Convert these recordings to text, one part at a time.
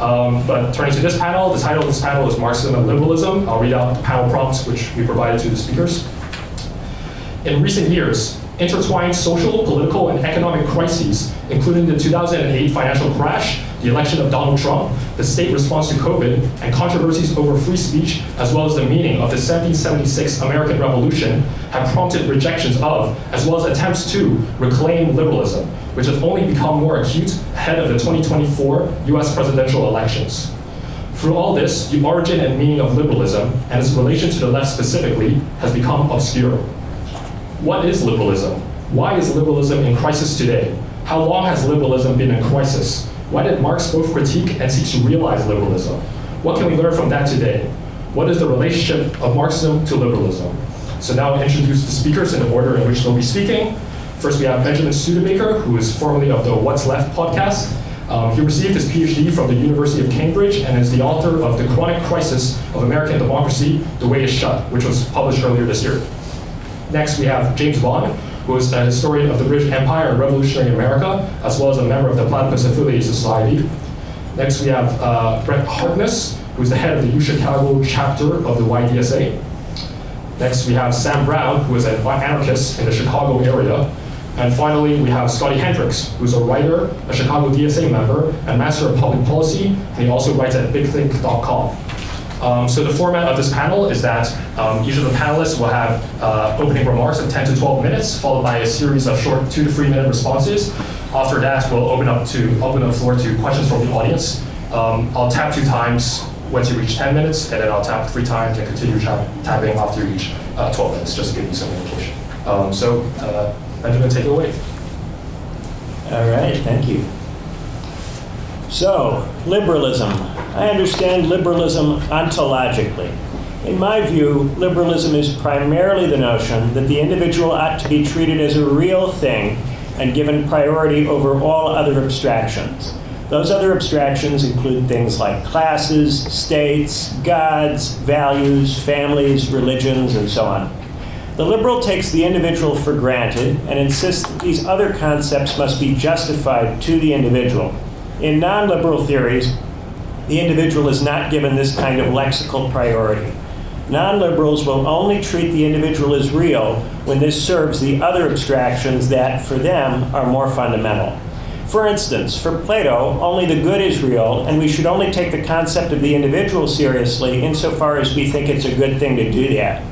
But turning to this panel, the title of this panel is Marxism and Liberalism. I'll read out the panel prompts which we provided to the speakers. In recent years, intertwined social, political, and economic crises, including the 2008 financial crash, the election of Donald Trump, the state response to COVID, and controversies over free speech, as well as the meaning of the 1776 American Revolution, have prompted rejections of, as well as attempts to, reclaim liberalism, which has only become more acute ahead of the 2024 US presidential elections. Through all this, the origin and meaning of liberalism, and its relation to the left specifically, has become obscure. What is liberalism? Why is liberalism in crisis today? How long has liberalism been in crisis? Why did Marx both critique and seek to realize liberalism? What can we learn from that today? What is the relationship of Marxism to liberalism? So now I'll introduce the speakers in the order in which they'll be speaking. First, we have Benjamin Studebaker, who is formerly of the What's Left podcast. He received his PhD from the University of Cambridge and is the author of The Chronic Crisis of American Democracy, The Way Is Shut, which was published earlier this year. Next, we have James Bond, who is a historian of the British Empire and Revolutionary America, as well as a member of the Platypus Affiliate Society. Next, we have Brent Harness, who is the head of the UChicago chapter of the YDSA. Next, we have Sam Brown, who is an anarchist in the Chicago area. And finally, we have Scotty Hendricks, who's a writer, a Chicago DSA member, and master of public policy, and he also writes at bigthink.com. So the format of this panel is that each of the panelists will have opening remarks of 10 to 12 minutes, followed by a series of short 2 to 3 minute responses. After that, we'll open the floor to questions from the audience. I'll tap 2 times once you reach 10 minutes, and then I'll tap 3 times and continue tapping after you reach 12 minutes, just to give you some indication. Benjamin, take it away. All right, thank you. So, liberalism. I understand liberalism ontologically. In my view, liberalism is primarily the notion that the individual ought to be treated as a real thing and given priority over all other abstractions. Those other abstractions include things like classes, states, gods, values, families, religions, and so on. The liberal takes the individual for granted and insists that these other concepts must be justified to the individual. In non-liberal theories, the individual is not given this kind of lexical priority. Non-liberals will only treat the individual as real when this serves the other abstractions that, for them, are more fundamental. For instance, for Plato, only the good is real, and we should only take the concept of the individual seriously insofar as we think it's a good thing to do that.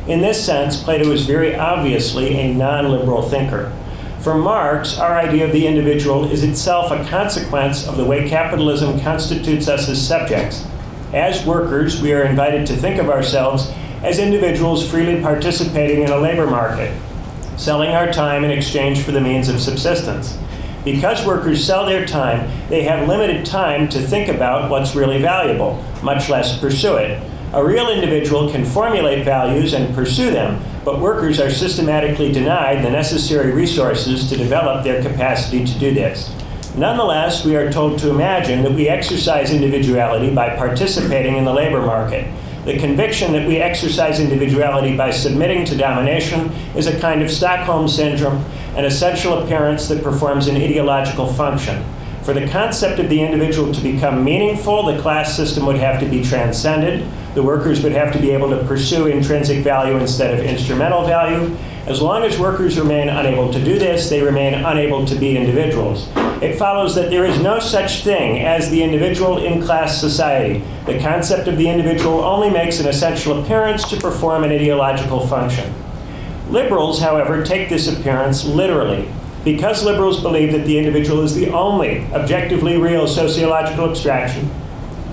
In this sense, Plato is very obviously a non-liberal thinker. For Marx, our idea of the individual is itself a consequence of the way capitalism constitutes us as subjects. As workers, we are invited to think of ourselves as individuals freely participating in a labor market, selling our time in exchange for the means of subsistence. Because workers sell their time, they have limited time to think about what's really valuable, much less pursue it. A real individual can formulate values and pursue them, but workers are systematically denied the necessary resources to develop their capacity to do this. Nonetheless, we are told to imagine that we exercise individuality by participating in the labor market. The conviction that we exercise individuality by submitting to domination is a kind of Stockholm syndrome, an essential appearance that performs an ideological function. For the concept of the individual to become meaningful, the class system would have to be transcended. The workers would have to be able to pursue intrinsic value instead of instrumental value. As long as workers remain unable to do this, they remain unable to be individuals. It follows that there is no such thing as the individual in class society. The concept of the individual only makes an essential appearance to perform an ideological function. Liberals, however, take this appearance literally. Because liberals believe that the individual is the only objectively real sociological abstraction,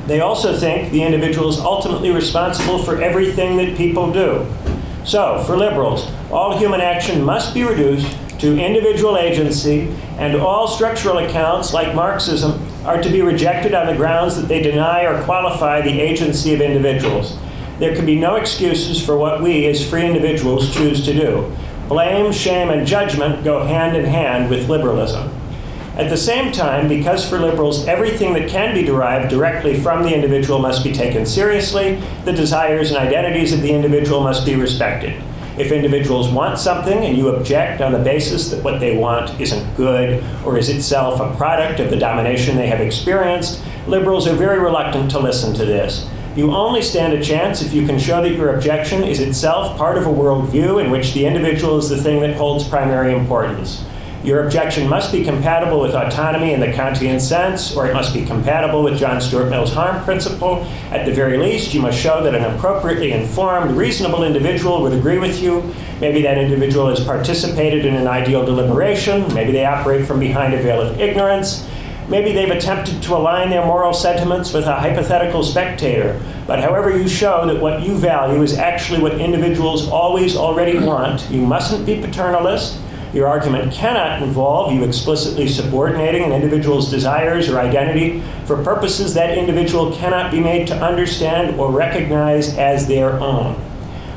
they also think the individual is ultimately responsible for everything that people do. So, for liberals, all human action must be reduced to individual agency, and all structural accounts, like Marxism, are to be rejected on the grounds that they deny or qualify the agency of individuals. There can be no excuses for what we, as free individuals, choose to do. Blame, shame, and judgment go hand in hand with liberalism. At the same time, because for liberals everything that can be derived directly from the individual must be taken seriously, the desires and identities of the individual must be respected. If individuals want something and you object on the basis that what they want isn't good or is itself a product of the domination they have experienced, Liberals are very reluctant to listen to this. You only stand a chance if you can show that your objection is itself part of a worldview in which the individual is the thing that holds primary importance. Your objection must be compatible with autonomy in the Kantian sense, or it must be compatible with John Stuart Mill's harm principle. At the very least, you must show that an appropriately informed, reasonable individual would agree with you. Maybe that individual has participated in an ideal deliberation. Maybe they operate from behind a veil of ignorance. Maybe they've attempted to align their moral sentiments with a hypothetical spectator. But however you show that what you value is actually what individuals always already want, you mustn't be paternalist. Your argument cannot involve you explicitly subordinating an individual's desires or identity for purposes that individual cannot be made to understand or recognize as their own.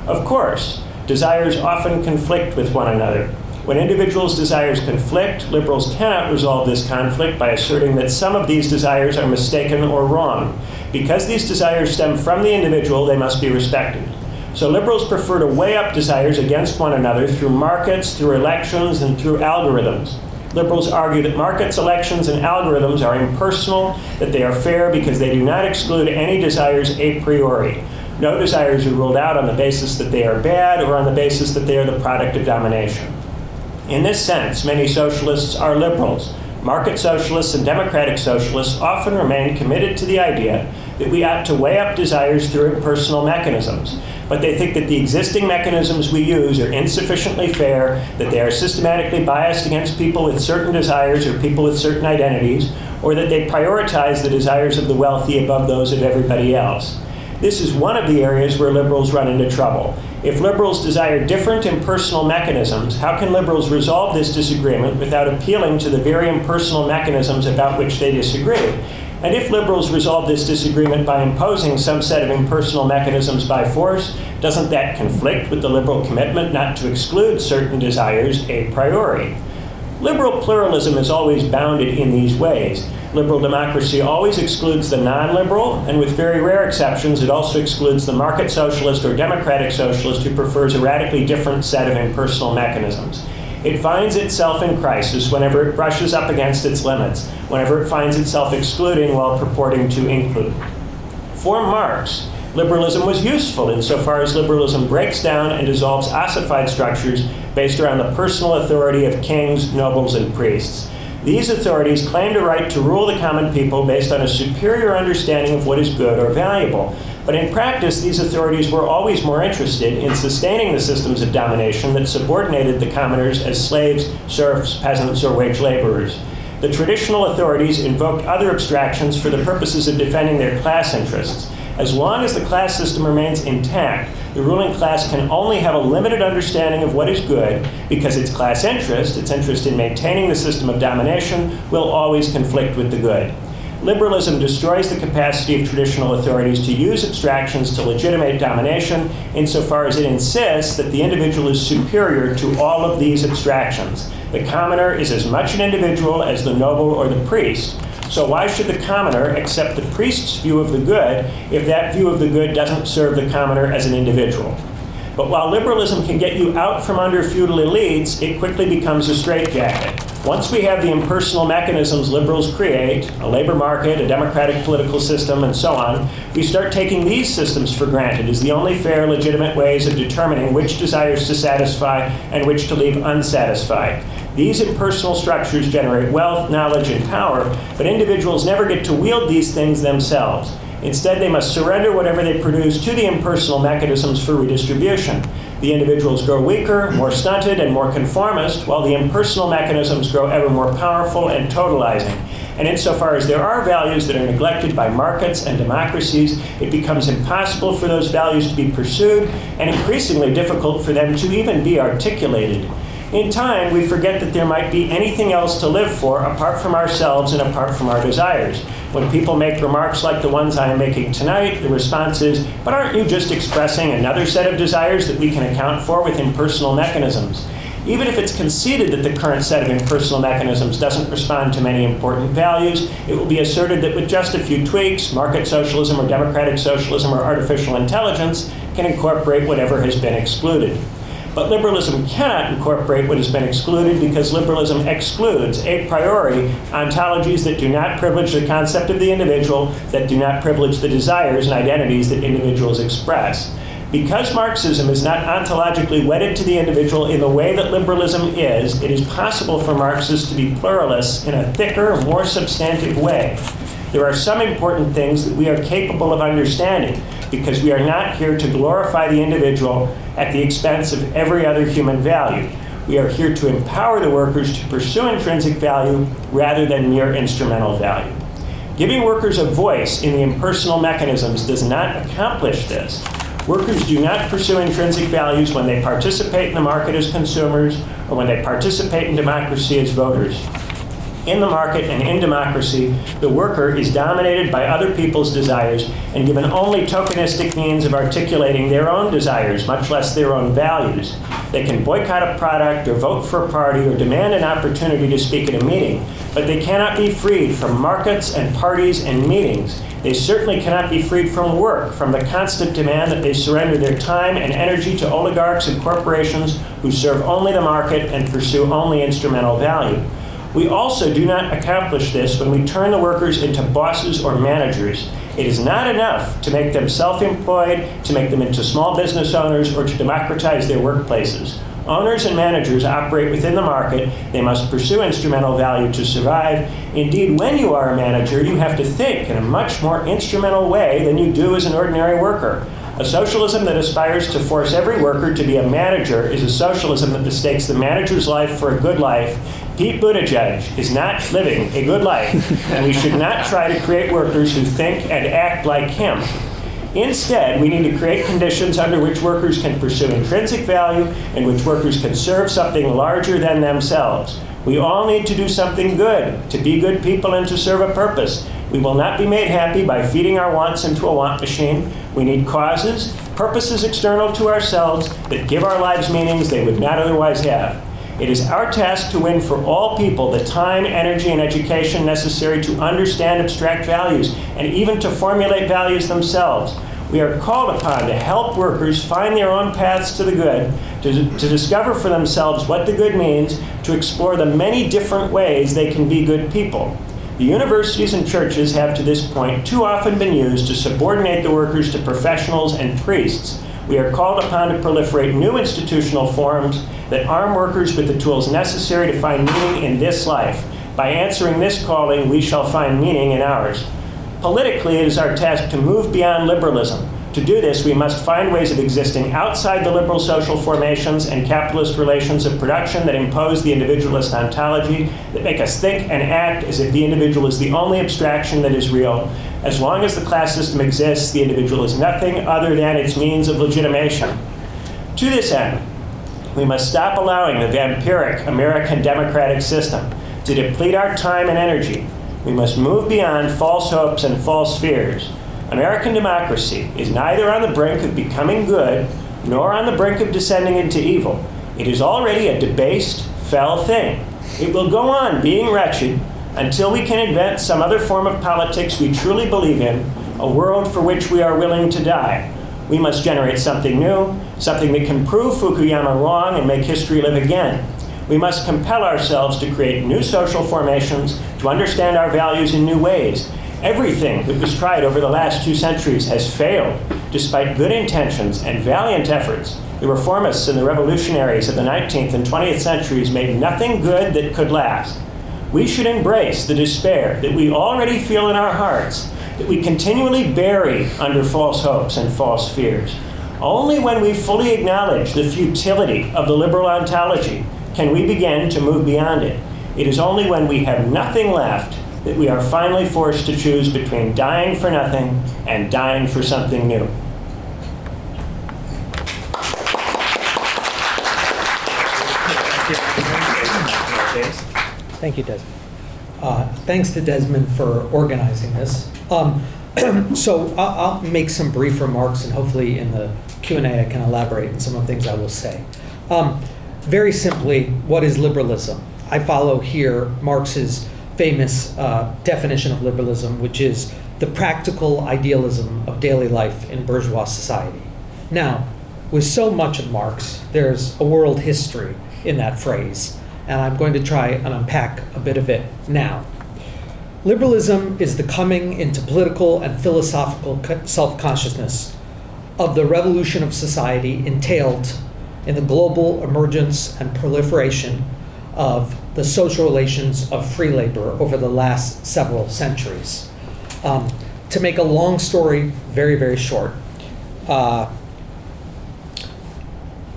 Of course, desires often conflict with one another. When individuals' desires conflict, liberals cannot resolve this conflict by asserting that some of these desires are mistaken or wrong. Because these desires stem from the individual, they must be respected. So liberals prefer to weigh up desires against one another through markets, through elections, and through algorithms. Liberals argue that markets, elections, and algorithms are impersonal, that they are fair because they do not exclude any desires a priori. No desires are ruled out on the basis that they are bad or on the basis that they are the product of domination. In this sense, many socialists are liberals. Market socialists and democratic socialists often remain committed to the idea that we ought to weigh up desires through impersonal mechanisms. But they think that the existing mechanisms we use are insufficiently fair, that they are systematically biased against people with certain desires or people with certain identities, or that they prioritize the desires of the wealthy above those of everybody else. This is one of the areas where liberals run into trouble. If liberals desire different impersonal mechanisms, how can liberals resolve this disagreement without appealing to the very impersonal mechanisms about which they disagree? And if liberals resolve this disagreement by imposing some set of impersonal mechanisms by force, doesn't that conflict with the liberal commitment not to exclude certain desires a priori? Liberal pluralism is always bounded in these ways. Liberal democracy always excludes the non-liberal, and with very rare exceptions, it also excludes the market socialist or democratic socialist who prefers a radically different set of impersonal mechanisms. It finds itself in crisis whenever it brushes up against its limits, whenever it finds itself excluding while purporting to include. For Marx, liberalism was useful insofar as liberalism breaks down and dissolves ossified structures based around the personal authority of kings, nobles, and priests. These authorities claimed a right to rule the common people based on a superior understanding of what is good or valuable. But in practice, these authorities were always more interested in sustaining the systems of domination that subordinated the commoners as slaves, serfs, peasants, or wage laborers. The traditional authorities invoked other abstractions for the purposes of defending their class interests. As long as the class system remains intact, the ruling class can only have a limited understanding of what is good because its class interest, its interest in maintaining the system of domination, will always conflict with the good. Liberalism destroys the capacity of traditional authorities to use abstractions to legitimate domination insofar as it insists that the individual is superior to all of these abstractions. The commoner is as much an individual as the noble or the priest. So why should the commoner accept the priest's view of the good if that view of the good doesn't serve the commoner as an individual? But while liberalism can get you out from under feudal elites, it quickly becomes a straitjacket. Once we have the impersonal mechanisms liberals create, a labor market, a democratic political system, and so on, we start taking these systems for granted as the only fair, legitimate ways of determining which desires to satisfy and which to leave unsatisfied. These impersonal structures generate wealth, knowledge, and power, but individuals never get to wield these things themselves. Instead, they must surrender whatever they produce to the impersonal mechanisms for redistribution. The individuals grow weaker, more stunted, and more conformist, while the impersonal mechanisms grow ever more powerful and totalizing. And insofar as there are values that are neglected by markets and democracies, it becomes impossible for those values to be pursued and increasingly difficult for them to even be articulated. In time, we forget that there might be anything else to live for apart from ourselves and apart from our desires. When people make remarks like the ones I am making tonight, the response is, but aren't you just expressing another set of desires that we can account for with impersonal mechanisms? Even if it's conceded that the current set of impersonal mechanisms doesn't respond to many important values, it will be asserted that with just a few tweaks, market socialism or democratic socialism or artificial intelligence can incorporate whatever has been excluded. But liberalism cannot incorporate what has been excluded because liberalism excludes, a priori, ontologies that do not privilege the concept of the individual, that do not privilege the desires and identities that individuals express. Because Marxism is not ontologically wedded to the individual in the way that liberalism is, it is possible for Marxists to be pluralists in a thicker, more substantive way. There are some important things that we are capable of understanding because we are not here to glorify the individual at the expense of every other human value. We are here to empower the workers to pursue intrinsic value rather than mere instrumental value. Giving workers a voice in the impersonal mechanisms does not accomplish this. Workers do not pursue intrinsic values when they participate in the market as consumers or when they participate in democracy as voters. In the market and in democracy, the worker is dominated by other people's desires and given only tokenistic means of articulating their own desires, much less their own values. They can boycott a product or vote for a party or demand an opportunity to speak at a meeting, but they cannot be freed from markets and parties and meetings. They certainly cannot be freed from work, from the constant demand that they surrender their time and energy to oligarchs and corporations who serve only the market and pursue only instrumental value. We also do not accomplish this when we turn the workers into bosses or managers. It is not enough to make them self-employed, to make them into small business owners, or to democratize their workplaces. Owners and managers operate within the market. They must pursue instrumental value to survive. Indeed, when you are a manager, you have to think in a much more instrumental way than you do as an ordinary worker. A socialism that aspires to force every worker to be a manager is a socialism that mistakes the manager's life for a good life. Pete Buttigieg is not living a good life, and we should not try to create workers who think and act like him. Instead, we need to create conditions under which workers can pursue intrinsic value, in which workers can serve something larger than themselves. We all need to do something good, to be good people and to serve a purpose. We will not be made happy by feeding our wants into a want machine. We need causes, purposes external to ourselves that give our lives meanings they would not otherwise have. It is our task to win for all people the time, energy, and education necessary to understand abstract values and even to formulate values themselves. We are called upon to help workers find their own paths to the good, to discover for themselves what the good means, to explore the many different ways they can be good people. The universities and churches have to this point too often been used to subordinate the workers to professionals and priests. We are called upon to proliferate new institutional forms that arm workers with the tools necessary to find meaning in this life. By answering this calling, we shall find meaning in ours. Politically, it is our task to move beyond liberalism. To do this, we must find ways of existing outside the liberal social formations and capitalist relations of production that impose the individualist ontology, that make us think and act as if the individual is the only abstraction that is real. As long as the class system exists, the individual is nothing other than its means of legitimation. To this end, we must stop allowing the vampiric American democratic system to deplete our time and energy. We must move beyond false hopes and false fears. American democracy is neither on the brink of becoming good nor on the brink of descending into evil. It is already a debased, fell thing. It will go on being wretched until we can invent some other form of politics we truly believe in, a world for which we are willing to die. We must generate something new, something that can prove Fukuyama wrong and make history live again. We must compel ourselves to create new social formations, to understand our values in new ways. Everything that was tried over the last 2 centuries has failed, despite good intentions and valiant efforts. The reformists and the revolutionaries of the 19th and 20th centuries made nothing good that could last. We should embrace the despair that we already feel in our hearts, that we continually bury under false hopes and false fears. Only when we fully acknowledge the futility of the liberal ontology can we begin to move beyond it. It is only when we have nothing left that we are finally forced to choose between dying for nothing and dying for something new. Thank you, Desmond. Thanks to Desmond for organizing this. So I'll make some brief remarks, and hopefully in the Q&A I can elaborate on some of the things I will say. Very simply, what is liberalism? I follow here Marx's famous definition of liberalism, which is the practical idealism of daily life in bourgeois society. Now, with so much of Marx, there's a world history in that phrase, and I'm going to try and unpack a bit of it now. Liberalism is the coming into political and philosophical self-consciousness of the revolution of society entailed in the global emergence and proliferation of the social relations of free labor over the last several centuries. To make a long story very, very short,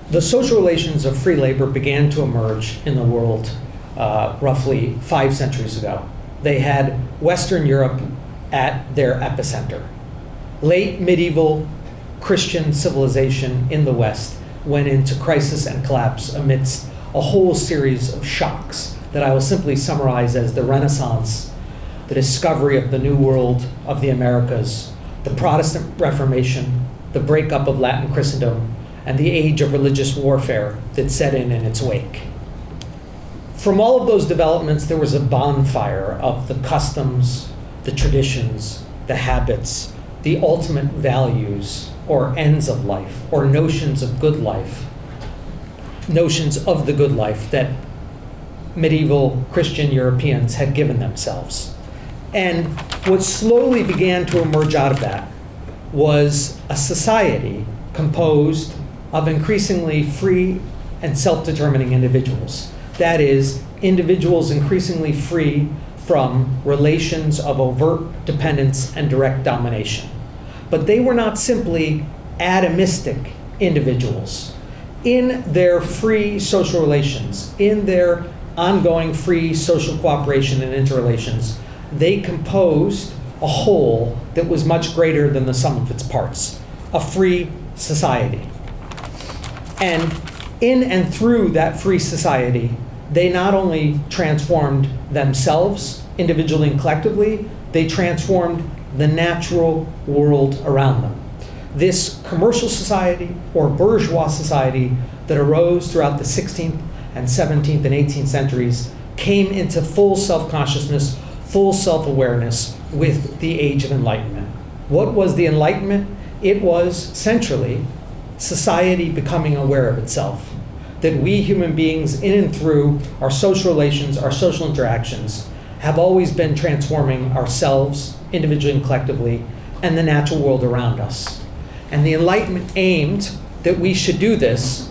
the social relations of free labor began to emerge in the world roughly 5 centuries ago. They had Western Europe at their epicenter. Late medieval Christian civilization in the West went into crisis and collapse amidst a whole series of shocks that I will simply summarize as the Renaissance, the discovery of the New World of the Americas, the Protestant Reformation, the breakup of Latin Christendom, and the age of religious warfare that set in its wake. From all of those developments, there was a bonfire of the customs, the traditions, the habits, the ultimate values or ends of life, or notions of good life, notions of the good life that medieval Christian Europeans had given themselves. And what slowly began to emerge out of that was a society composed of increasingly free and self-determining individuals. That is, individuals increasingly free from relations of overt dependence and direct domination. But they were not simply atomistic individuals. In their free social relations, in their ongoing free social cooperation and interrelations, they composed a whole that was much greater than the sum of its parts, a free society. And in and through that free society, they not only transformed themselves individually and collectively, they transformed the natural world around them. This commercial society or bourgeois society that arose throughout the 16th and 17th and 18th centuries came into full self-consciousness, full self-awareness with the Age of Enlightenment. What was the Enlightenment? It was centrally society becoming aware of itself, that we human beings, in and through our social relations, our social interactions, have always been transforming ourselves, individually and collectively, and the natural world around us. And the Enlightenment aimed that we should do this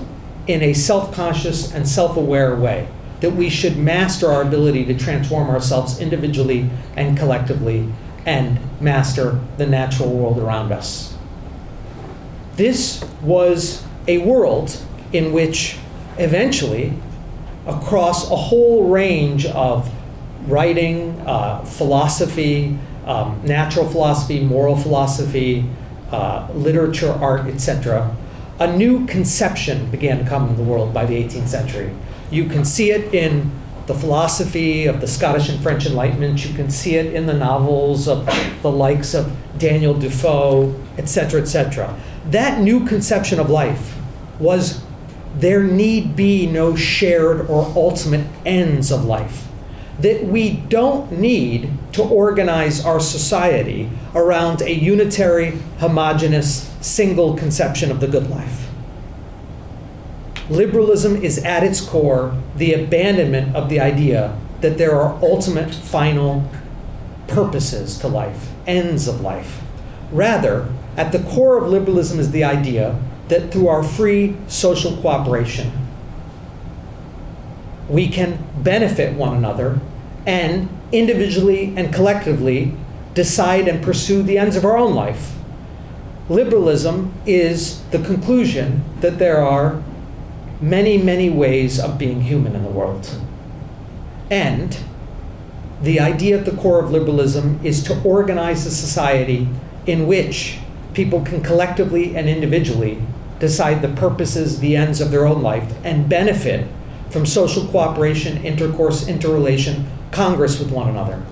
in a self-conscious and self-aware way, that we should master our ability to transform ourselves individually and collectively and master the natural world around us. This was a world in which eventually, across a whole range of writing, philosophy, natural philosophy, moral philosophy, literature, art, etc., a new conception began to come into the world by the 18th century. You can see it in the philosophy of the Scottish and French Enlightenment. You can see it in the novels of the likes of Daniel Defoe, etc., etc. That new conception of life was there need be no shared or ultimate ends of life. That we don't need to organize our society around a unitary, homogeneous, single conception of the good life. Liberalism is at its core the abandonment of the idea that there are ultimate, final purposes to life, ends of life. Rather, at the core of liberalism is the idea that through our free social cooperation, we can benefit one another and individually and collectively decide and pursue the ends of our own life. Liberalism is the conclusion that there are many, many ways of being human in the world. And the idea at the core of liberalism is to organize a society in which people can collectively and individually decide the purposes, the ends of their own life, and benefit from social cooperation, intercourse, interrelation, congress with one another.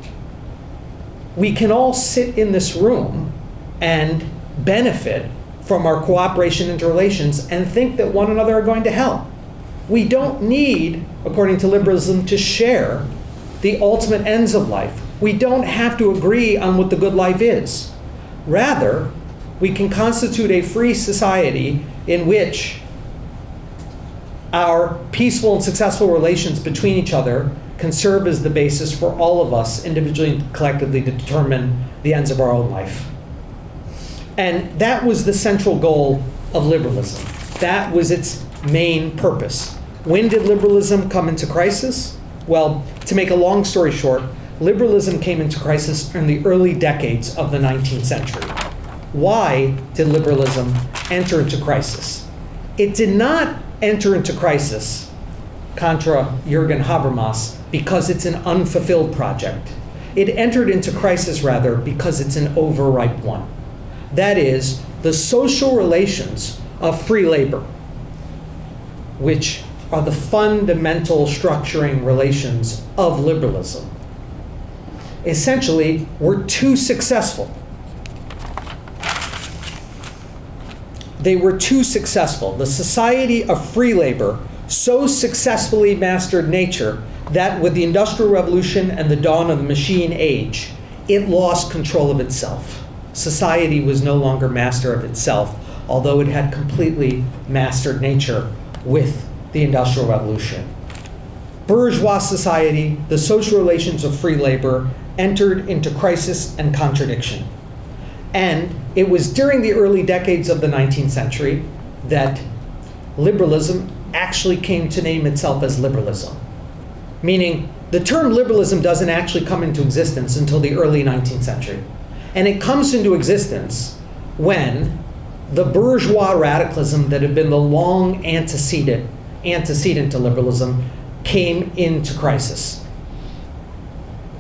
We can all sit in this room and benefit from our cooperation, interrelations, and think that one another are going to hell. We don't need, according to liberalism, to share the ultimate ends of life. We don't have to agree on what the good life is. Rather, we can constitute a free society in which our peaceful and successful relations between each other can serve as the basis for all of us, individually and collectively, to determine the ends of our own life. And that was the central goal of liberalism. That was its main purpose. When did liberalism come into crisis? Well, to make a long story short, liberalism came into crisis in the early decades of the 19th century. Why did liberalism enter into crisis? It did not enter into crisis, contra Jürgen Habermas, because it's an unfulfilled project. It entered into crisis, rather, because it's an overripe one. That is, the social relations of free labor, which are the fundamental structuring relations of liberalism, essentially were too successful. They were too successful. The society of free labor so successfully mastered nature that with the Industrial Revolution and the dawn of the machine age, it lost control of itself. Society was no longer master of itself, although it had completely mastered nature with the Industrial Revolution. Bourgeois society, the social relations of free labor, entered into crisis and contradiction. And it was during the early decades of the 19th century that liberalism actually came to name itself as liberalism. Meaning, the term liberalism doesn't actually come into existence until the early 19th century. And it comes into existence when the bourgeois radicalism that had been the long antecedent to liberalism came into crisis.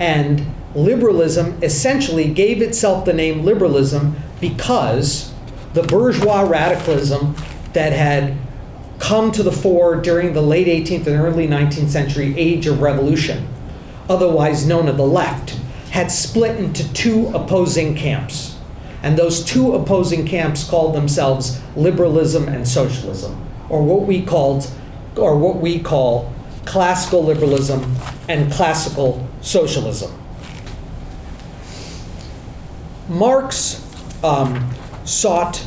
And liberalism essentially gave itself the name liberalism because the bourgeois radicalism that had come to the fore during the late 18th and early 19th century age of revolution, otherwise known as the left, had split into two opposing camps. And those two opposing camps called themselves liberalism and socialism, or what we call classical liberalism and classical socialism. Marx sought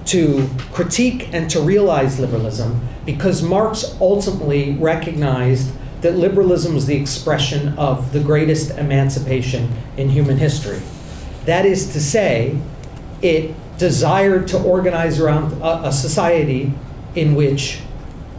to critique and to realize liberalism because Marx ultimately recognized that liberalism was the expression of the greatest emancipation in human history. That is to say, it desired to organize around a society in which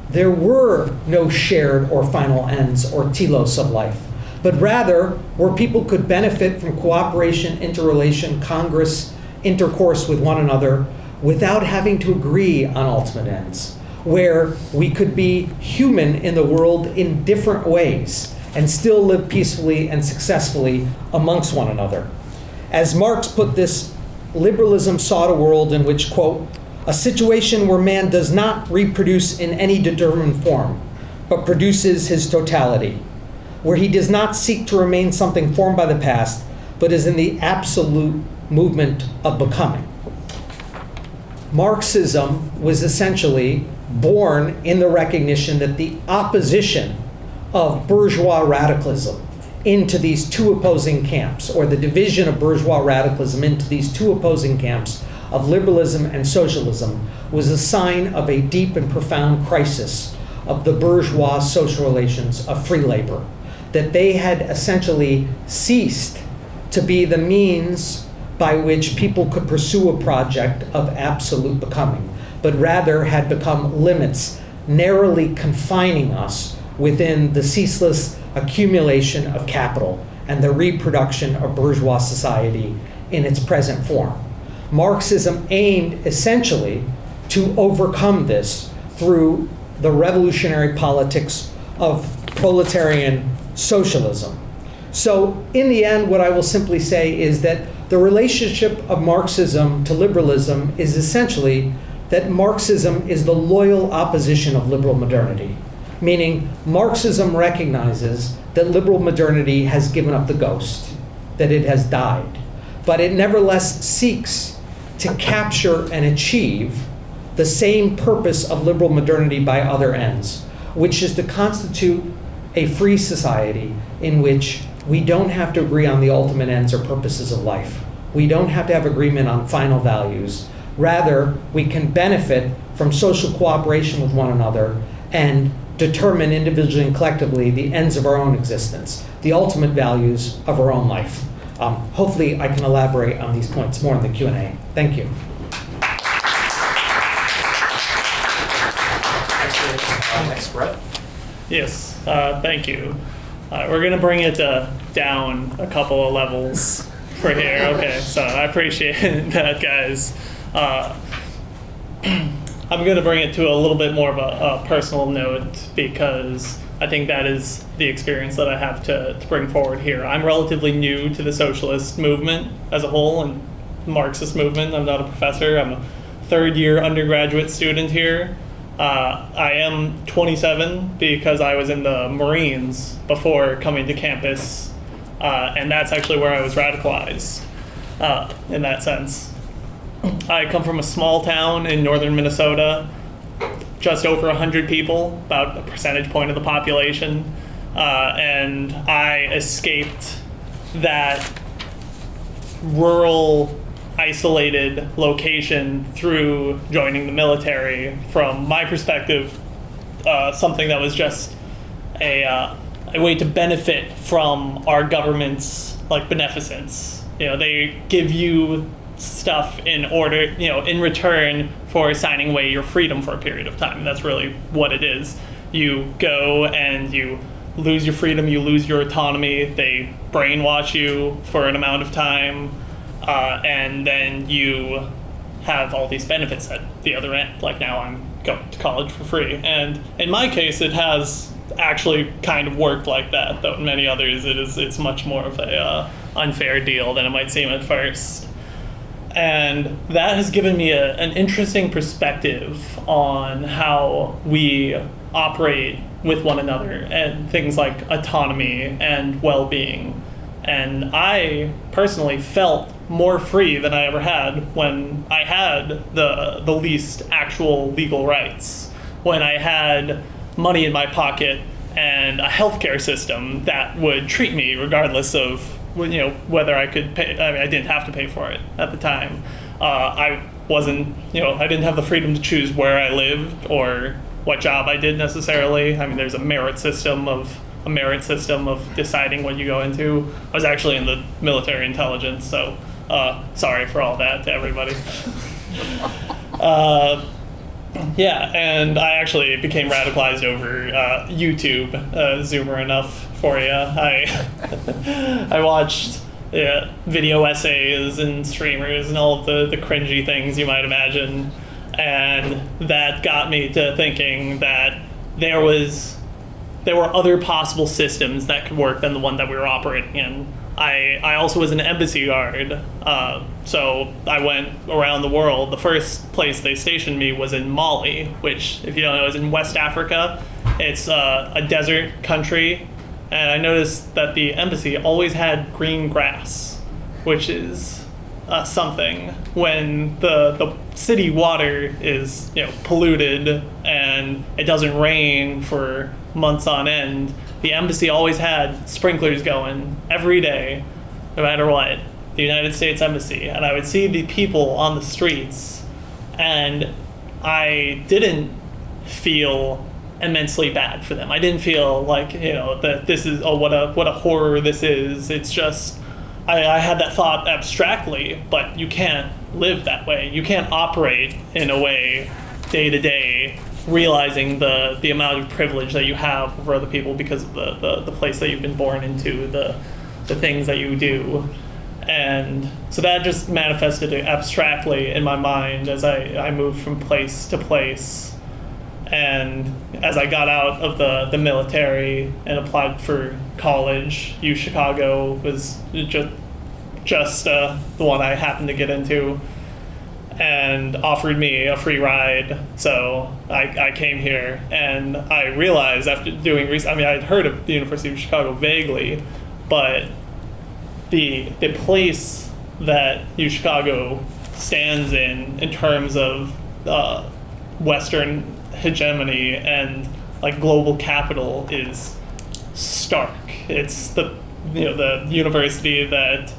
there were no shared or final ends or telos of life, but rather where people could benefit from cooperation, interrelation, congress, intercourse with one another without having to agree on ultimate ends, where we could be human in the world in different ways and still live peacefully and successfully amongst one another. As Marx put this, liberalism sought a world in which, quote, a situation where man does not reproduce in any determined form, but produces his totality, where he does not seek to remain something formed by the past, but is in the absolute movement of becoming. Marxism was essentially born in the recognition that the opposition of bourgeois radicalism into these two opposing camps, or the division of bourgeois radicalism into these two opposing camps of liberalism and socialism, was a sign of a deep and profound crisis of the bourgeois social relations of free labor, that they had essentially ceased to be the means by which people could pursue a project of absolute becoming, but rather had become limits, narrowly confining us within the ceaseless accumulation of capital and the reproduction of bourgeois society in its present form. Marxism aimed essentially to overcome this through the revolutionary politics of proletarian socialism. So in the end, what I will simply say is that the relationship of Marxism to liberalism is essentially that Marxism is the loyal opposition of liberal modernity, meaning Marxism recognizes that liberal modernity has given up the ghost, that it has died, but it nevertheless seeks to capture and achieve the same purpose of liberal modernity by other ends, which is to constitute a free society in which we don't have to agree on the ultimate ends or purposes of life. We don't have to have agreement on final values, Rather, we can benefit from social cooperation with one another and determine individually and collectively the ends of our own existence, the ultimate values of our own life. Hopefully, I can elaborate on these points more in the Q&A. Thank you. Next, Brett. Yes, thank you. We're going to bring it down a couple of levels for here. Okay, so I appreciate that, guys. I'm going to bring it to a little bit more of a personal note because I think that is the experience that I have to bring forward here. I'm relatively new to the socialist movement as a whole and Marxist movement. I'm not a professor. I'm a third-year undergraduate student here. I am 27 because I was in the Marines before coming to campus, and that's actually where I was radicalized in that sense. I come from a small town in northern Minnesota, just over 100 people, about a percentage point of the population, and I escaped that rural isolated location through joining the military. From my perspective, something that was just a way to benefit from our government's beneficence. They give you stuff in order, in return for signing away your freedom for a period of time. That's really what it is. You go and you lose your freedom, you lose your autonomy, they brainwash you for an amount of time, and then you have all these benefits at the other end. Like now I'm going to college for free. And in my case, it has actually kind of worked like that, though in many others it's much more of a unfair deal than it might seem at first. And that has given me an interesting perspective on how we operate with one another and things like autonomy and well-being. And I personally felt more free than I ever had when I had the least actual legal rights, when I had money in my pocket and a healthcare system that would treat me regardless of whether I could pay. I mean, I didn't have to pay for it at the time. I didn't have the freedom to choose where I lived or what job I did necessarily. I mean, there's a merit system of deciding what you go into. I was actually in the military intelligence, so sorry for all that to everybody. Yeah, and I actually became radicalized over YouTube. Zoomer enough for you. I watched video essays and streamers and all of the cringy things you might imagine, and that got me to thinking that there were other possible systems that could work than the one that we were operating in. I also was an embassy guard, so I went around the world. The first place they stationed me was in Mali, which, if you don't know, is in West Africa. It's a desert country, and I noticed that the embassy always had green grass, which is something. When the city water is polluted and it doesn't rain for months on end, the embassy always had sprinklers going every day, no matter what, the United States Embassy. And I would see the people on the streets, and I didn't feel immensely bad for them. I didn't feel like, that this is, what a horror this is. It's just, I had that thought abstractly, but you can't live that way. You can't operate in a way day to day realizing the amount of privilege that you have over other people because of the place that you've been born into, the things that you do. And so that just manifested abstractly in my mind as I moved from place to place. And as I got out of the military and applied for college, U Chicago was just the one I happened to get into, and offered me a free ride. So I came here, and I realized after doing research, I'd heard of the University of Chicago vaguely, but the place that U Chicago stands in terms of Western hegemony and global capital is stark. It's the university that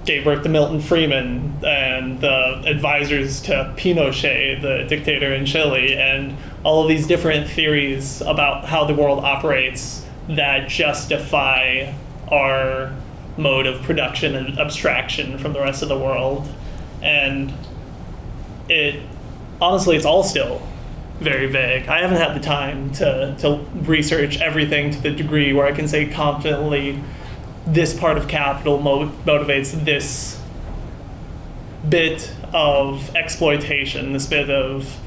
gave birth to Milton Friedman and the advisors to Pinochet, the dictator in Chile, and all of these different theories about how the world operates that justify our mode of production and abstraction from the rest of the world. And honestly, it's all still very vague. I haven't had the time to research everything to the degree where I can say confidently this part of capital motivates this bit of exploitation, this bit of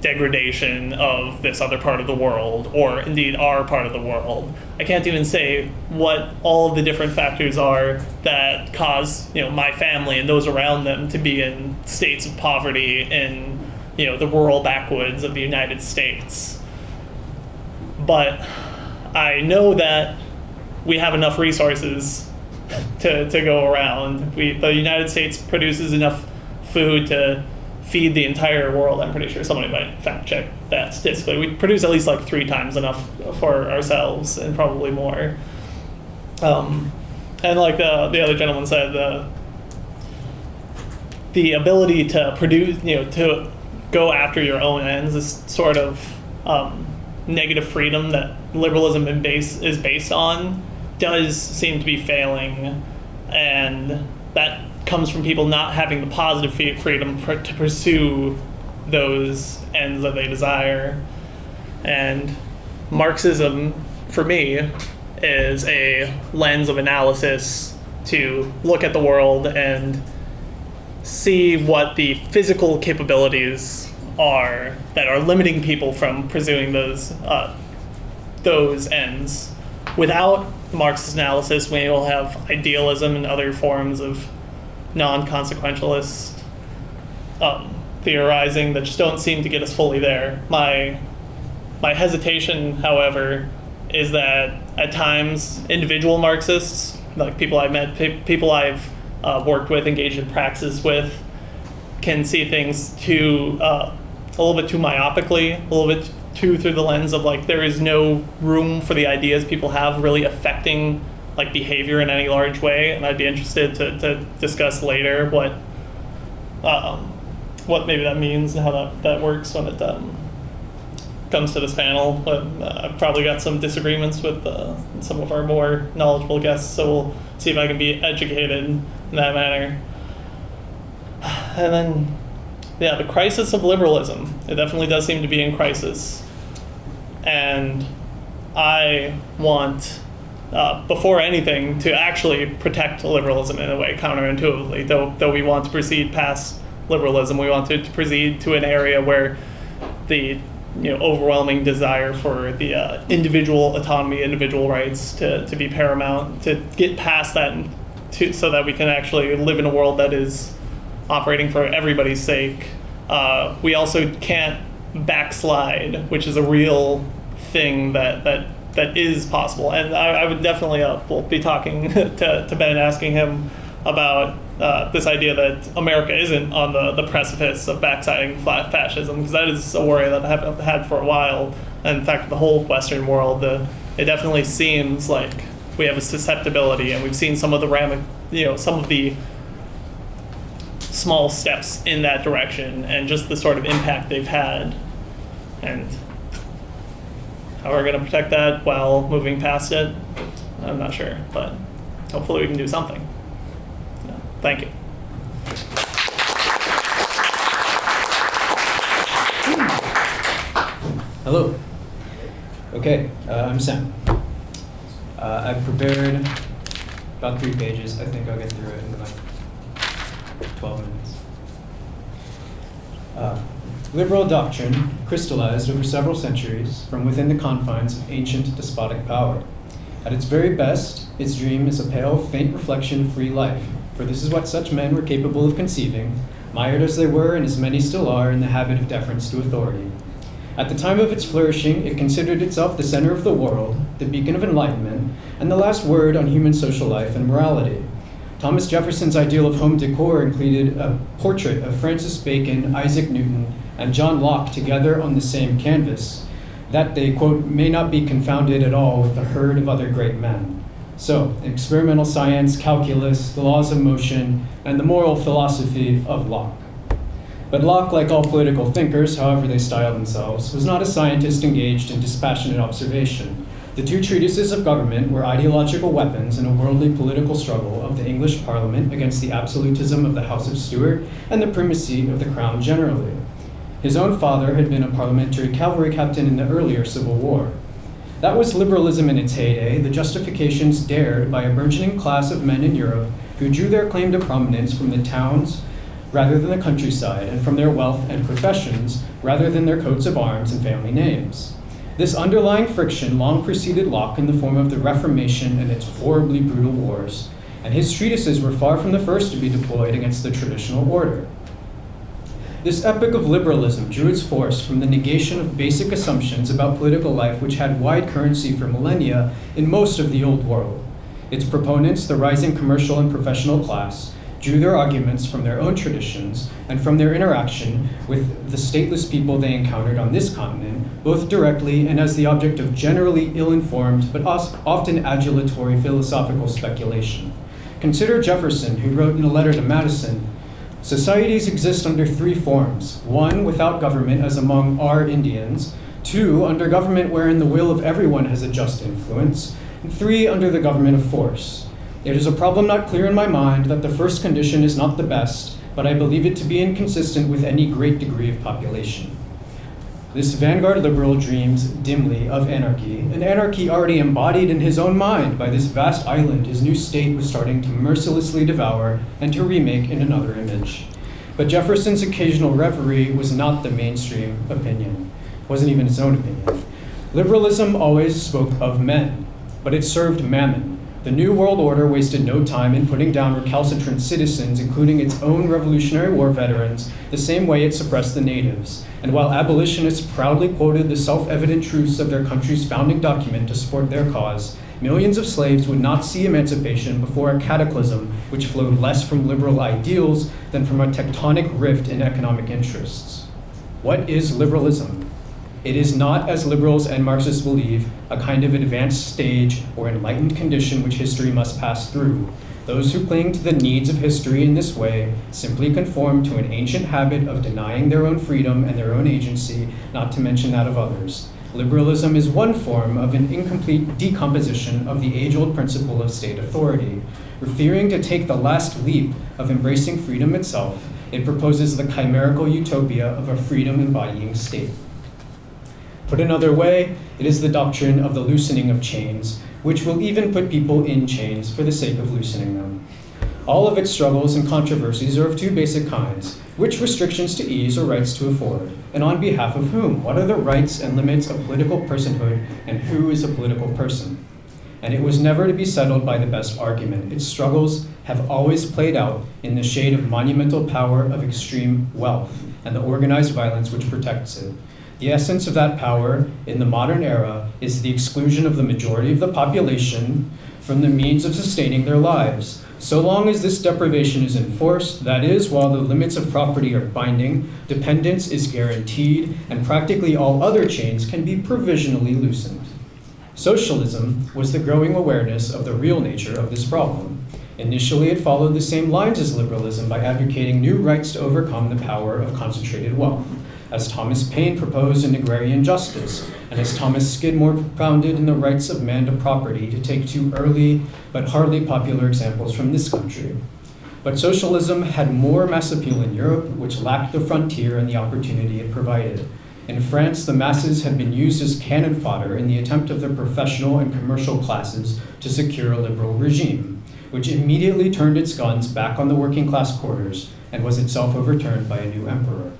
degradation of this other part of the world, or indeed our part of the world. I can't even say what all of the different factors are that cause, my family and those around them to be in states of poverty in, the rural backwoods of the United States. But I know that we have enough resources to go around. The United States produces enough food to feed the entire world. I'm pretty sure somebody might fact check that statistically. We produce at least like 3 times enough for ourselves, and probably more. And like the other gentleman said, the ability to produce, to go after your own ends, this sort of negative freedom that liberalism is based on, does seem to be failing, and that comes from people not having the positive freedom to pursue those ends that they desire. And Marxism, for me, is a lens of analysis to look at the world and see what the physical capabilities are that are limiting people from pursuing those ends. Without Marxist analysis, we will have idealism and other forms of non-consequentialist theorizing that just don't seem to get us fully there. My hesitation, however, is that at times individual Marxists, like people I've met, people I've worked with, engaged in praxis with, can see things a little bit too myopically, a little bit too through the lens of like there is no room for the ideas people have really affecting like behavior in any large way. And I'd be interested to discuss later what maybe that means and how that works when it comes to this panel. But I've probably got some disagreements with some of our more knowledgeable guests, so we'll see if I can be educated in that manner. And then, yeah, the crisis of liberalism. It definitely does seem to be in crisis. And I want, before anything, to actually protect liberalism in a way, counterintuitively. Though we want to proceed past liberalism, we want to proceed to an area where the overwhelming desire for the individual autonomy, individual rights to be paramount, to get past that, so that we can actually live in a world that is operating for everybody's sake. We also can't backslide, which is a real thing that is possible. And I would definitely will be talking to Ben, asking him about this idea that America isn't on the precipice of backsliding fascism, because that is a worry that I've had for a while. And in fact, the whole Western world, it definitely seems like we have a susceptibility, and we've seen some of the small steps in that direction, and just the sort of impact they've had. And how we're going to protect that while moving past it, I'm not sure, but hopefully we can do something. Yeah. Thank you. Hello. Okay, I'm Sam. I've prepared about 3 pages. I think I'll get through it in about 12 minutes. Liberal doctrine crystallized over several centuries from within the confines of ancient despotic power. At its very best, its dream is a pale, faint reflection of free life, for this is what such men were capable of conceiving, mired as they were, and as many still are, in the habit of deference to authority. At the time of its flourishing, it considered itself the center of the world, the beacon of enlightenment, and the last word on human social life and morality. Thomas Jefferson's ideal of home decor included a portrait of Francis Bacon, Isaac Newton, and John Locke together on the same canvas, that they, quote, may not be confounded at all with the herd of other great men. So, experimental science, calculus, the laws of motion, and the moral philosophy of Locke. But Locke, like all political thinkers, however they style themselves, was not a scientist engaged in dispassionate observation. The two treatises of government were ideological weapons in a worldly political struggle of the English Parliament against the absolutism of the House of Stuart and the primacy of the Crown generally. His own father had been a parliamentary cavalry captain in the earlier Civil War. That was liberalism in its heyday, the justifications dared by a burgeoning class of men in Europe who drew their claim to prominence from the towns rather than the countryside, and from their wealth and professions rather than their coats of arms and family names. This underlying friction long preceded Locke in the form of the Reformation and its horribly brutal wars, and his treatises were far from the first to be deployed against the traditional order. This epic of liberalism drew its force from the negation of basic assumptions about political life which had wide currency for millennia in most of the Old World. Its proponents, the rising commercial and professional class, drew their arguments from their own traditions and from their interaction with the stateless people they encountered on this continent, both directly and as the object of generally ill-informed but often adulatory philosophical speculation. Consider Jefferson, who wrote in a letter to Madison, "Societies exist under three forms: one, without government, as among our Indians; two, under government wherein the will of everyone has a just influence; and three, under the government of force. It is a problem not clear in my mind that the first condition is not the best, but I believe it to be inconsistent with any great degree of population." This vanguard liberal dreams dimly of anarchy, an anarchy already embodied in his own mind by this vast island his new state was starting to mercilessly devour and to remake in another image. But Jefferson's occasional reverie was not the mainstream opinion. It wasn't even his own opinion. Liberalism always spoke of men, but it served mammon. The New World Order wasted no time in putting down recalcitrant citizens, including its own Revolutionary War veterans, the same way it suppressed the natives. And while abolitionists proudly quoted the self-evident truths of their country's founding document to support their cause, millions of slaves would not see emancipation before a cataclysm which flowed less from liberal ideals than from a tectonic rift in economic interests. What is liberalism? It is not, as liberals and Marxists believe, a kind of advanced stage or enlightened condition which history must pass through. Those who cling to the needs of history in this way simply conform to an ancient habit of denying their own freedom and their own agency, not to mention that of others. Liberalism is one form of an incomplete decomposition of the age-old principle of state authority. Fearing to take the last leap of embracing freedom itself, it proposes the chimerical utopia of a freedom-embodying state. Put another way, it is the doctrine of the loosening of chains, which will even put people in chains for the sake of loosening them. All of its struggles and controversies are of two basic kinds: which restrictions to ease or rights to afford, and on behalf of whom? What are the rights and limits of political personhood, and who is a political person? And it was never to be settled by the best argument. Its struggles have always played out in the shade of monumental power of extreme wealth and the organized violence which protects it. The essence of that power in the modern era is the exclusion of the majority of the population from the means of sustaining their lives. So long as this deprivation is enforced, that is, while the limits of property are binding, dependence is guaranteed, and practically all other chains can be provisionally loosened. Socialism was the growing awareness of the real nature of this problem. Initially, it followed the same lines as liberalism by advocating new rights to overcome the power of concentrated wealth, as Thomas Paine proposed in Agrarian Justice, and as Thomas Skidmore propounded in The Rights of Man to Property, to take two early but hardly popular examples from this country. But socialism had more mass appeal in Europe, which lacked the frontier and the opportunity it provided. In France, the masses had been used as cannon fodder in the attempt of the professional and commercial classes to secure a liberal regime, which immediately turned its guns back on the working class quarters and was itself overturned by a new emperor.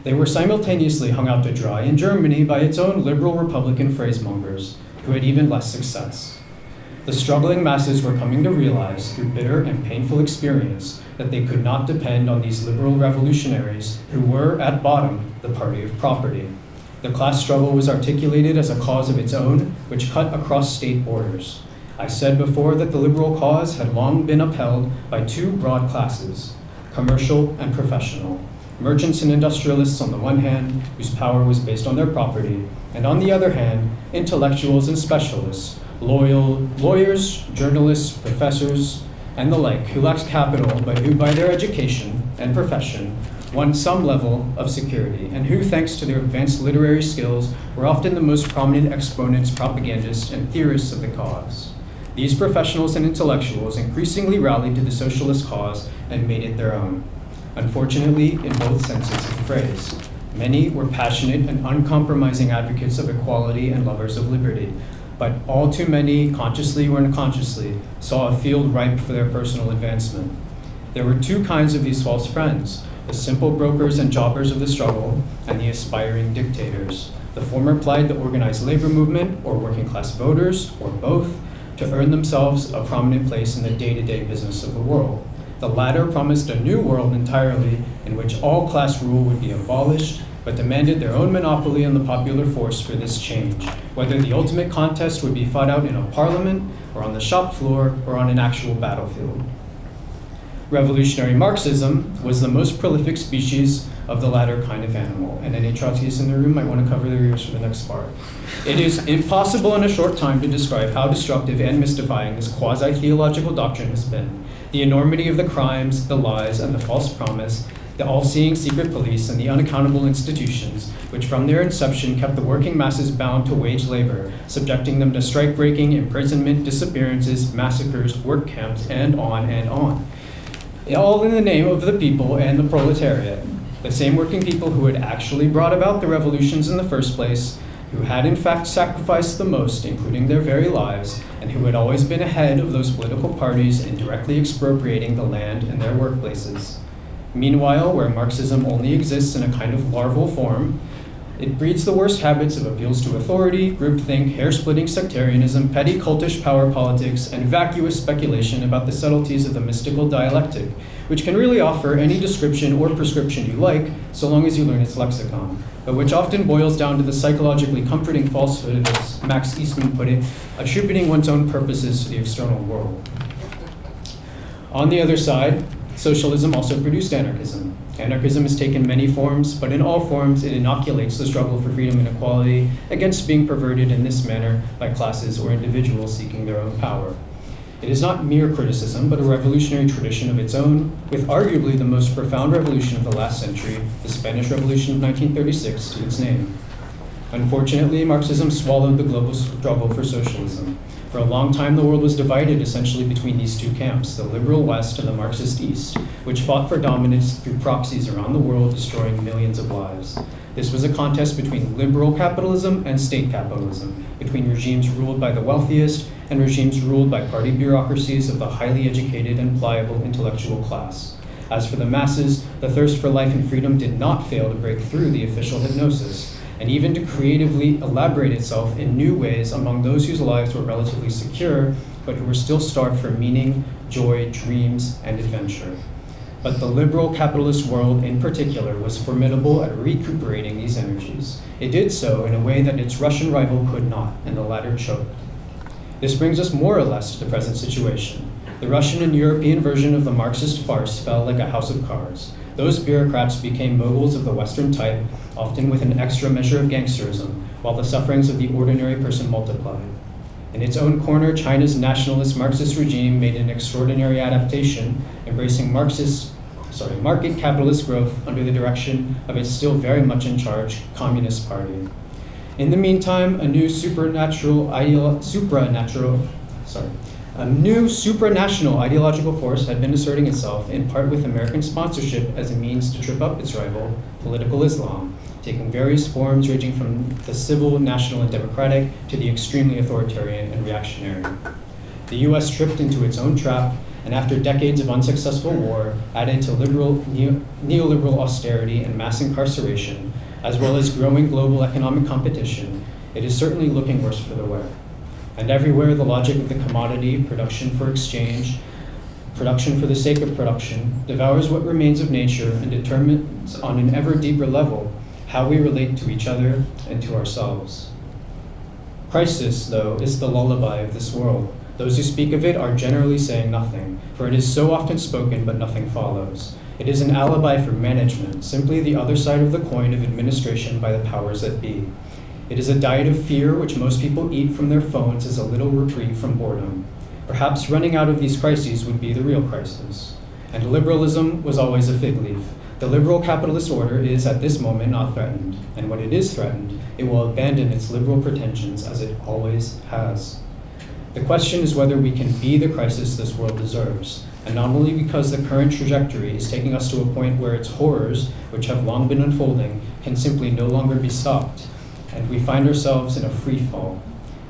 They were simultaneously hung out to dry in Germany by its own liberal Republican phrasemongers, who had even less success. The struggling masses were coming to realize, through bitter and painful experience, that they could not depend on these liberal revolutionaries, who were, at bottom, the party of property. The class struggle was articulated as a cause of its own, which cut across state borders. I said before that the liberal cause had long been upheld by two broad classes: commercial and professional. Merchants and industrialists on the one hand, whose power was based on their property, and on the other hand, intellectuals and specialists, lawyers, journalists, professors, and the like, who lacked capital, but who by their education and profession won some level of security, and who, thanks to their advanced literary skills, were often the most prominent exponents, propagandists, and theorists of the cause. These professionals and intellectuals increasingly rallied to the socialist cause and made it their own. Unfortunately, in both senses of the phrase. Many were passionate and uncompromising advocates of equality and lovers of liberty, but all too many, consciously or unconsciously, saw a field ripe for their personal advancement. There were two kinds of these false friends: the simple brokers and jobbers of the struggle, and the aspiring dictators. The former plied the organized labor movement, or working class voters, or both, to earn themselves a prominent place in the day-to-day business of the world. The latter promised a new world entirely, in which all class rule would be abolished, but demanded their own monopoly on the popular force for this change, whether the ultimate contest would be fought out in a parliament, or on the shop floor, or on an actual battlefield. Revolutionary Marxism was the most prolific species of the latter kind of animal, and any Trotskyists in the room might want to cover their ears for the next part. It is impossible in a short time to describe how destructive and mystifying this quasi-theological doctrine has been. The enormity of the crimes, the lies, and the false promise, the all-seeing secret police, and the unaccountable institutions, which from their inception kept the working masses bound to wage labor, subjecting them to strike-breaking, imprisonment, disappearances, massacres, work camps, and on and on. All in the name of the people and the proletariat, the same working people who had actually brought about the revolutions in the first place, who had in fact sacrificed the most, including their very lives, and who had always been ahead of those political parties in directly expropriating the land and their workplaces. Meanwhile, where Marxism only exists in a kind of larval form, it breeds the worst habits of appeals to authority, groupthink, hair-splitting sectarianism, petty cultish power politics, and vacuous speculation about the subtleties of the mystical dialectic, which can really offer any description or prescription you like, so long as you learn its lexicon, but which often boils down to the psychologically comforting falsehood, as Max Eastman put it, attributing one's own purposes to the external world. On the other side, socialism also produced anarchism. Anarchism has taken many forms, but in all forms it inoculates the struggle for freedom and equality against being perverted in this manner by classes or individuals seeking their own power. It is not mere criticism, but a revolutionary tradition of its own, with arguably the most profound revolution of the last century, the Spanish Revolution of 1936, to its name. Unfortunately, Marxism swallowed the global struggle for socialism. For a long time, the world was divided essentially between these two camps, the liberal West and the Marxist East, which fought for dominance through proxies around the world, destroying millions of lives. This was a contest between liberal capitalism and state capitalism, between regimes ruled by the wealthiest and regimes ruled by party bureaucracies of the highly educated and pliable intellectual class. As for the masses, the thirst for life and freedom did not fail to break through the official hypnosis, and even to creatively elaborate itself in new ways among those whose lives were relatively secure, but who were still starved for meaning, joy, dreams, and adventure. But the liberal capitalist world in particular was formidable at recuperating these energies. It did so in a way that its Russian rival could not, and the latter choked. This brings us more or less to the present situation. The Russian and European version of the Marxist farce fell like a house of cards. Those bureaucrats became moguls of the Western type, often with an extra measure of gangsterism, while the sufferings of the ordinary person multiplied. In its own corner, China's nationalist Marxist regime made an extraordinary adaptation, embracing market capitalist growth under the direction of its still very much in charge Communist Party. In the meantime, a new supranational ideological force had been asserting itself, in part with American sponsorship as a means to trip up its rival, political Islam, taking various forms ranging from the civil, national, and democratic to the extremely authoritarian and reactionary. The US tripped into its own trap, and after decades of unsuccessful war, added to neoliberal austerity and mass incarceration, as well as growing global economic competition, it is certainly looking worse for the wear. And everywhere, the logic of the commodity, production for exchange, production for the sake of production, devours what remains of nature and determines on an ever deeper level how we relate to each other and to ourselves. Crisis, though, is the lullaby of this world. Those who speak of it are generally saying nothing, for it is so often spoken but nothing follows. It is an alibi for management, simply the other side of the coin of administration by the powers that be. It is a diet of fear which most people eat from their phones as a little reprieve from boredom. Perhaps running out of these crises would be the real crisis. And liberalism was always a fig leaf. The liberal capitalist order is at this moment not threatened, and when it is threatened, it will abandon its liberal pretensions as it always has. The question is whether we can be the crisis this world deserves, and not only because the current trajectory is taking us to a point where its horrors, which have long been unfolding, can simply no longer be stopped, and we find ourselves in a free fall.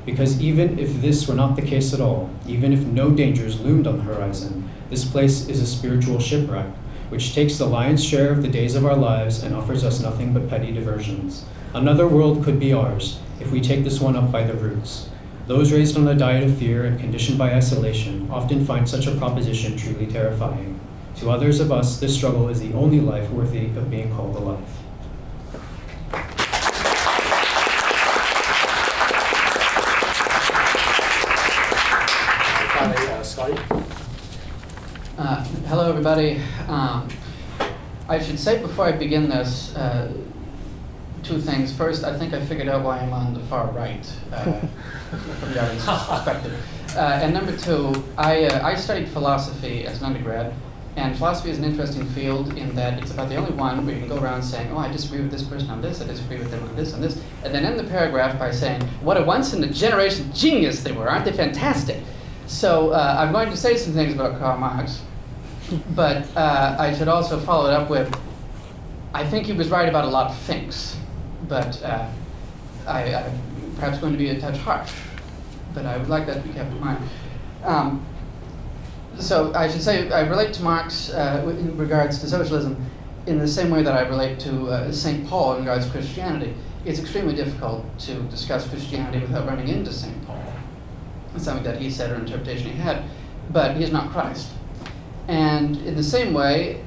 Because even if this were not the case at all, even if no dangers loomed on the horizon, this place is a spiritual shipwreck, which takes the lion's share of the days of our lives and offers us nothing but petty diversions. Another world could be ours if we take this one up by the roots. Those raised on a diet of fear and conditioned by isolation often find such a proposition truly terrifying. To others of us, this struggle is the only life worthy of being called a life. Scotty? Hello, everybody. I should say before I begin this, two things. First, I think I figured out why I'm on the far right from the audience perspective. And number two, I studied philosophy as an undergrad, and philosophy is an interesting field in that it's about the only one where you can go around saying, oh, I disagree with this person on this, I disagree with them on this, and then end the paragraph by saying, what a once-in-a-generation genius they were, aren't they fantastic? So I'm going to say some things about Karl Marx, but I should also follow it up with, I think he was right about a lot of things, but I'm perhaps going to be a touch harsh, but I would like that to be kept in mind. So I should say I relate to Marx in regards to socialism in the same way that I relate to St. Paul in regards to Christianity. It's extremely difficult to discuss Christianity without running into St. Paul. It's something that he said or interpretation he had, but he is not Christ. And in the same way,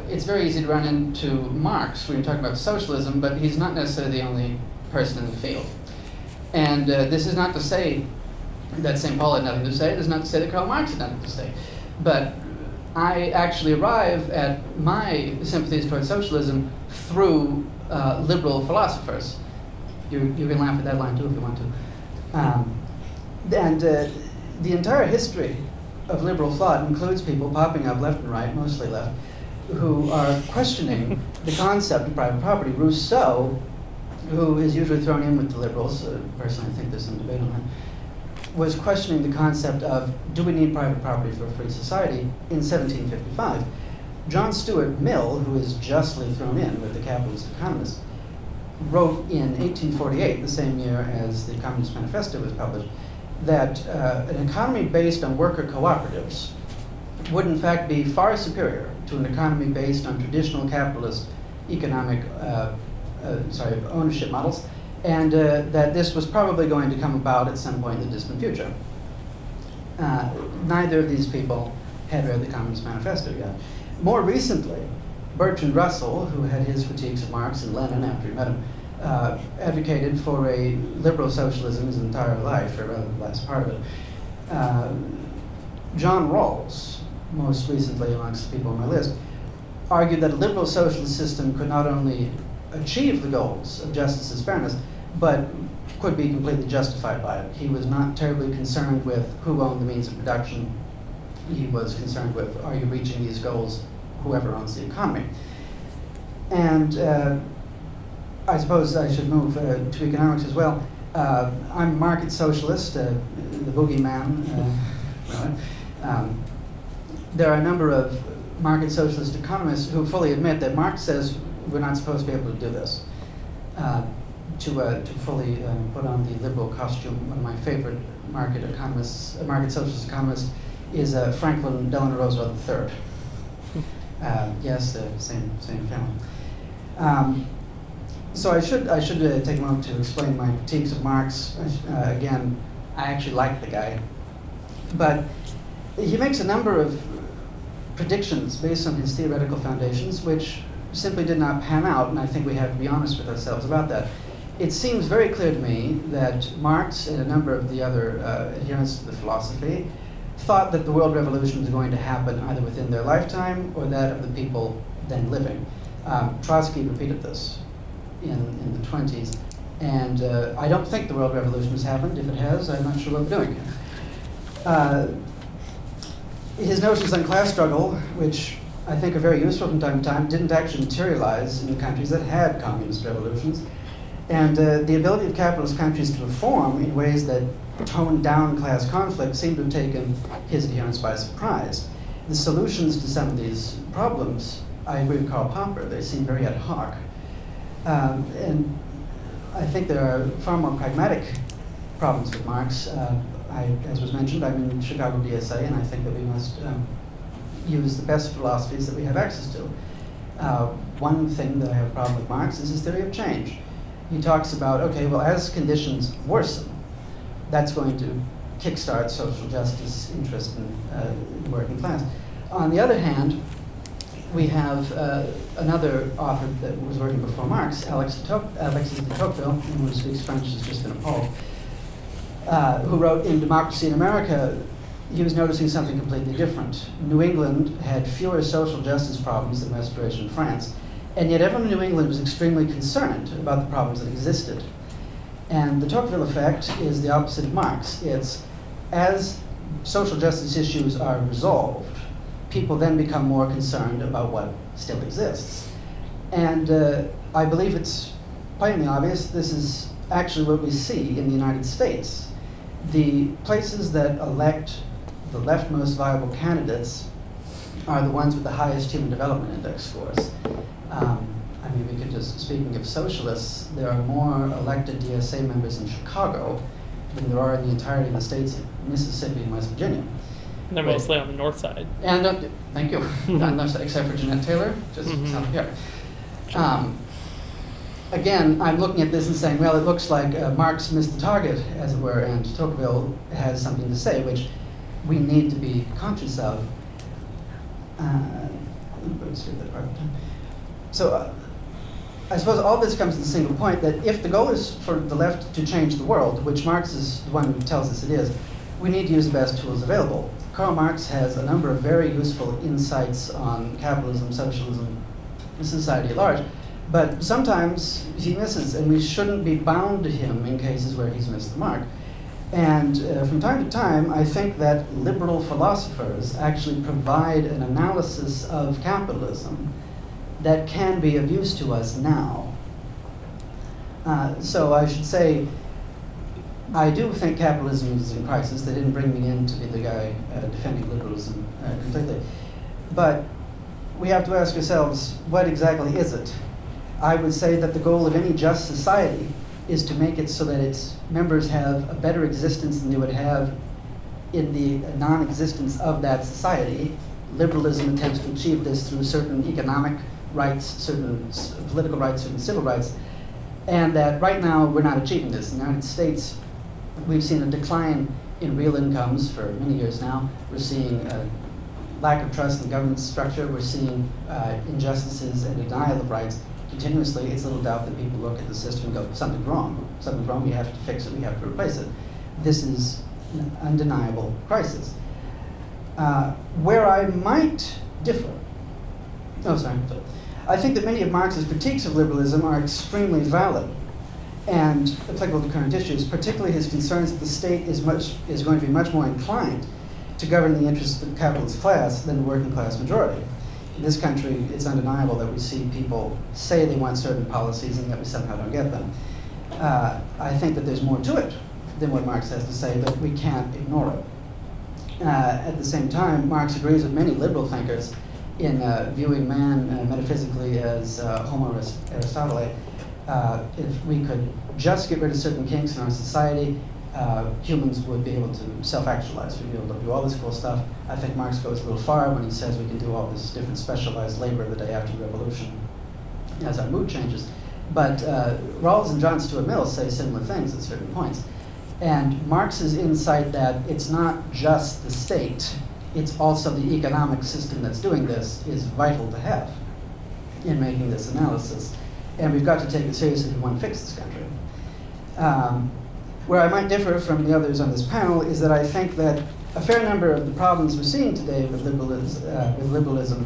it's very easy to run into Marx when you're talking about socialism, but he's not necessarily the only person in the field. And this is not to say that St. Paul had nothing to say. This is not to say that Karl Marx had nothing to say. But I actually arrive at my sympathies towards socialism through liberal philosophers. You can laugh at that line too if you want to. And the entire history of liberal thought includes people popping up left and right, mostly left, who are questioning the concept of private property. Rousseau, who is usually thrown in with the liberals, personally I think there's some debate on that, was questioning the concept of, do we need private property for a free society in 1755. John Stuart Mill, who is justly thrown in with the capitalist economists, wrote in 1848, the same year as the Communist Manifesto was published, that an economy based on worker cooperatives would in fact be far superior to an economy based on traditional capitalist economic ownership models, and that this was probably going to come about at some point in the distant future. Neither of these people had read the Communist Manifesto yet. More recently, Bertrand Russell, who had his critiques of Marx and Lenin after he met him, advocated for a liberal socialism his entire life, or rather the last part of it. John Rawls, most recently amongst the people on my list, argued that a liberal socialist system could not only achieve the goals of justice and fairness, but could be completely justified by it. He was not terribly concerned with who owned the means of production. He was concerned with, are you reaching these goals, whoever owns the economy? And I suppose I should move to economics as well. I'm a market socialist, the boogeyman. There are a number of market socialist economists who fully admit that Marx says we're not supposed to be able to do this. To fully put on the liberal costume, one of my favorite market socialist economists is Franklin Delano Roosevelt III. Yes, the same family. So I should take a moment to explain my critiques of Marx. Again, I actually like the guy, but he makes a number of predictions based on his theoretical foundations, which simply did not pan out, and I think we have to be honest with ourselves about that. It seems very clear to me that Marx and a number of the other adherents to the philosophy thought that the world revolution was going to happen either within their lifetime or that of the people then living. Trotsky repeated this in the 20s, and I don't think the world revolution has happened. If it has, I'm not sure what we're doing here. His notions on class struggle, which I think are very useful from time to time, didn't actually materialize in the countries that had communist revolutions. And the ability of capitalist countries to reform in ways that toned down class conflict seemed to have taken his adherents by surprise. The solutions to some of these problems, I agree with Karl Popper, they seem very ad hoc. And I think there are far more pragmatic problems with Marx. As was mentioned, I'm in Chicago DSA, and I think that we must use the best philosophies that we have access to. One thing that I have a problem with Marx is his theory of change. He talks about, okay, well, as conditions worsen, that's going to kickstart social justice interest in the working class. On the other hand, we have another author that was working before Marx, Alexis de Tocqueville, who speaks French, has just been appalled, who wrote in Democracy in America. He was noticing something completely different. New England had fewer social justice problems than Restoration France, and yet everyone in New England was extremely concerned about the problems that existed. And the Tocqueville effect is the opposite of Marx. It's as social justice issues are resolved, people then become more concerned about what still exists. And I believe it's plainly obvious this is actually what we see in the United States. The places that elect the leftmost viable candidates are the ones with the highest Human Development Index scores. I mean, we could just, speaking of socialists, there are more elected DSA members in Chicago than there are in the entirety of the states of Mississippi and West Virginia. And they're mostly on the north side. And, thank you, except for Jeanette Taylor, just south of here. Again, I'm looking at this and saying, well, it looks like Marx missed the target, as it were, and Tocqueville has something to say, which we need to be conscious of. So I suppose all this comes to the single point that if the goal is for the left to change the world, which Marx is the one who tells us it is, we need to use the best tools available. Karl Marx has a number of very useful insights on capitalism, socialism, and society at large, but sometimes he misses, and we shouldn't be bound to him in cases where he's missed the mark. And from time to time, I think that liberal philosophers actually provide an analysis of capitalism that can be of use to us now. So I should say, I do think capitalism is in crisis. They didn't bring me in to be the guy defending liberalism completely. But we have to ask ourselves, what exactly is it? I would say that the goal of any just society is to make it so that its members have a better existence than they would have in the non-existence of that society. Liberalism attempts to achieve this through certain economic rights, certain political rights, certain civil rights, and that right now we're not achieving this. In the United States, we've seen a decline in real incomes for many years now. We're seeing a lack of trust in the government structure. We're seeing injustices and denial of rights continuously. It's little doubt that people look at the system and go, something's wrong, we have to fix it, we have to replace it. This is an undeniable crisis. Where I might differ, I think that many of Marx's critiques of liberalism are extremely valid and applicable to current issues, particularly his concerns that the state is going to be much more inclined to govern the interests of the capitalist class than the working class majority. In this country, it's undeniable that we see people say they want certain policies and that we somehow don't get them. I think that there's more to it than what Marx has to say, but we can't ignore it. At the same time, Marx agrees with many liberal thinkers in viewing man metaphysically as Homo Aristotele. If we could just get rid of certain kinks in our society, humans would be able to self-actualize. We'd be able to do all this cool stuff. I think Marx goes a little far when he says we can do all this different specialized labor the day after the revolution as our mood changes. But Rawls and John Stuart Mill say similar things at certain points. And Marx's insight that it's not just the state, it's also the economic system that's doing this is vital to have in making this analysis. And we've got to take it seriously if we want to fix this country. Where I might differ from the others on this panel is that I think that a fair number of the problems we're seeing today with liberalism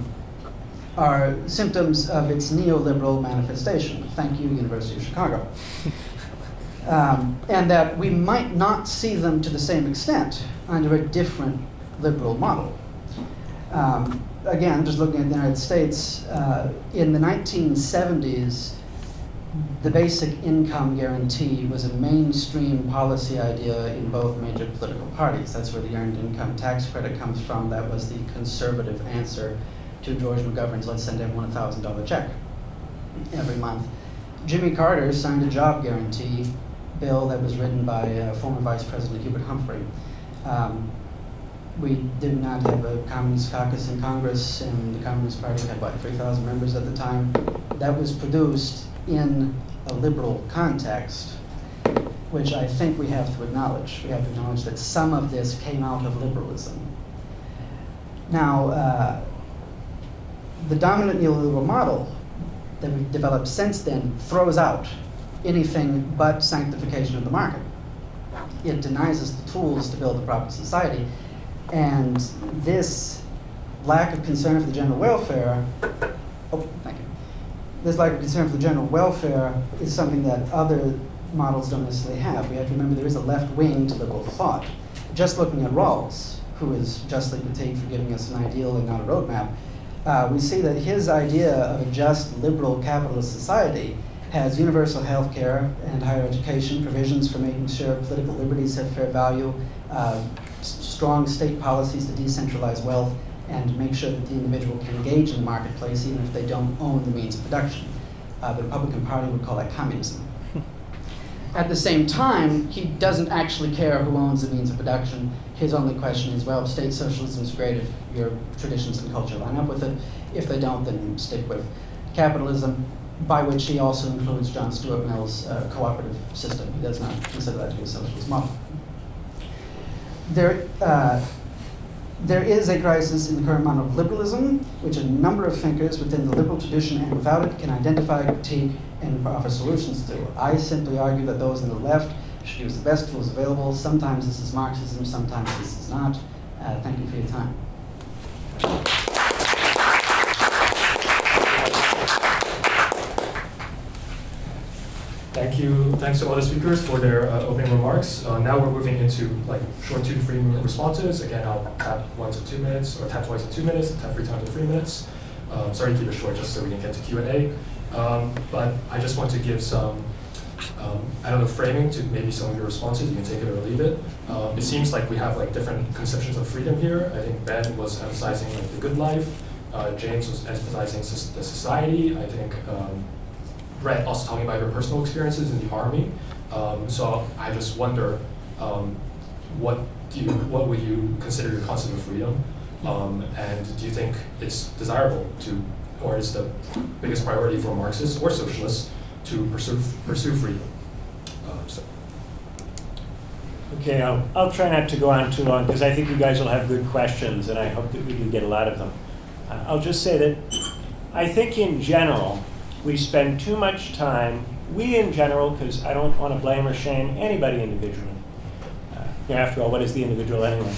are symptoms of its neoliberal manifestation. Thank you, University of Chicago. And that we might not see them to the same extent under a different liberal model. again, just looking at the United States, in the 1970s, the basic income guarantee was a mainstream policy idea in both major political parties. That's where the earned income tax credit comes from. That was the conservative answer to George McGovern's "let's send everyone a $1,000 check every month." Jimmy Carter signed a job guarantee bill that was written by former Vice President Hubert Humphrey. We did not have a Communist caucus in Congress, and the Communist Party had, 3,000 members at the time. That was produced in a liberal context, which I think we have to acknowledge. We have to acknowledge that some of this came out of liberalism. Now, the dominant neoliberal model that we've developed since then throws out anything but sanctification of the market. It denies us the tools to build a proper society, and this lack of concern for the general welfare, this lack of concern for the general welfare is something that other models don't necessarily have. We have to remember there is a left wing to liberal thought. Just looking at Rawls, who is justly critiqued for giving us an ideal and not a roadmap, we see that his idea of a just liberal capitalist society has universal health care and higher education, provisions for making sure political liberties have fair value, strong state policies to decentralize wealth, and make sure that the individual can engage in the marketplace even if they don't own the means of production. The Republican Party would call that communism. At the same time, he doesn't actually care who owns the means of production. His only question is, well, state socialism is great if your traditions and culture line up with it. If they don't, then stick with capitalism, by which he also includes John Stuart Mill's cooperative system. He does not consider that to be a socialist model. There is a crisis in the current model of liberalism, which a number of thinkers within the liberal tradition and without it can identify, critique, and offer solutions to. I simply argue that those on the left should use the best tools available. Sometimes this is Marxism, sometimes this is not. Thank you for your time. Thank you. Thanks to all the speakers for their opening remarks. Now we're moving into short 2 to 3 minute responses. Again, I'll tap once in 2 minutes, or tap twice in 2 minutes, tap 3 times in 3 minutes. Sorry to keep it short, just so we can get to Q&A. But I just want to give some, framing to maybe some of your responses. You can take it or leave it. It seems like we have different conceptions of freedom here. I think Ben was emphasizing the good life. James was emphasizing the society. I think Brent also talking about your personal experiences in the army. So I just wonder, what would you consider your concept of freedom? And do you think it's desirable to, or is the biggest priority for Marxists or socialists to pursue freedom? Okay, I'll try not to go on too long because I think you guys will have good questions and I hope that we do get a lot of them. I'll just say that I think in general, we spend too much time, we in general, because I don't want to blame or shame anybody individually. After all, what is the individual anyway?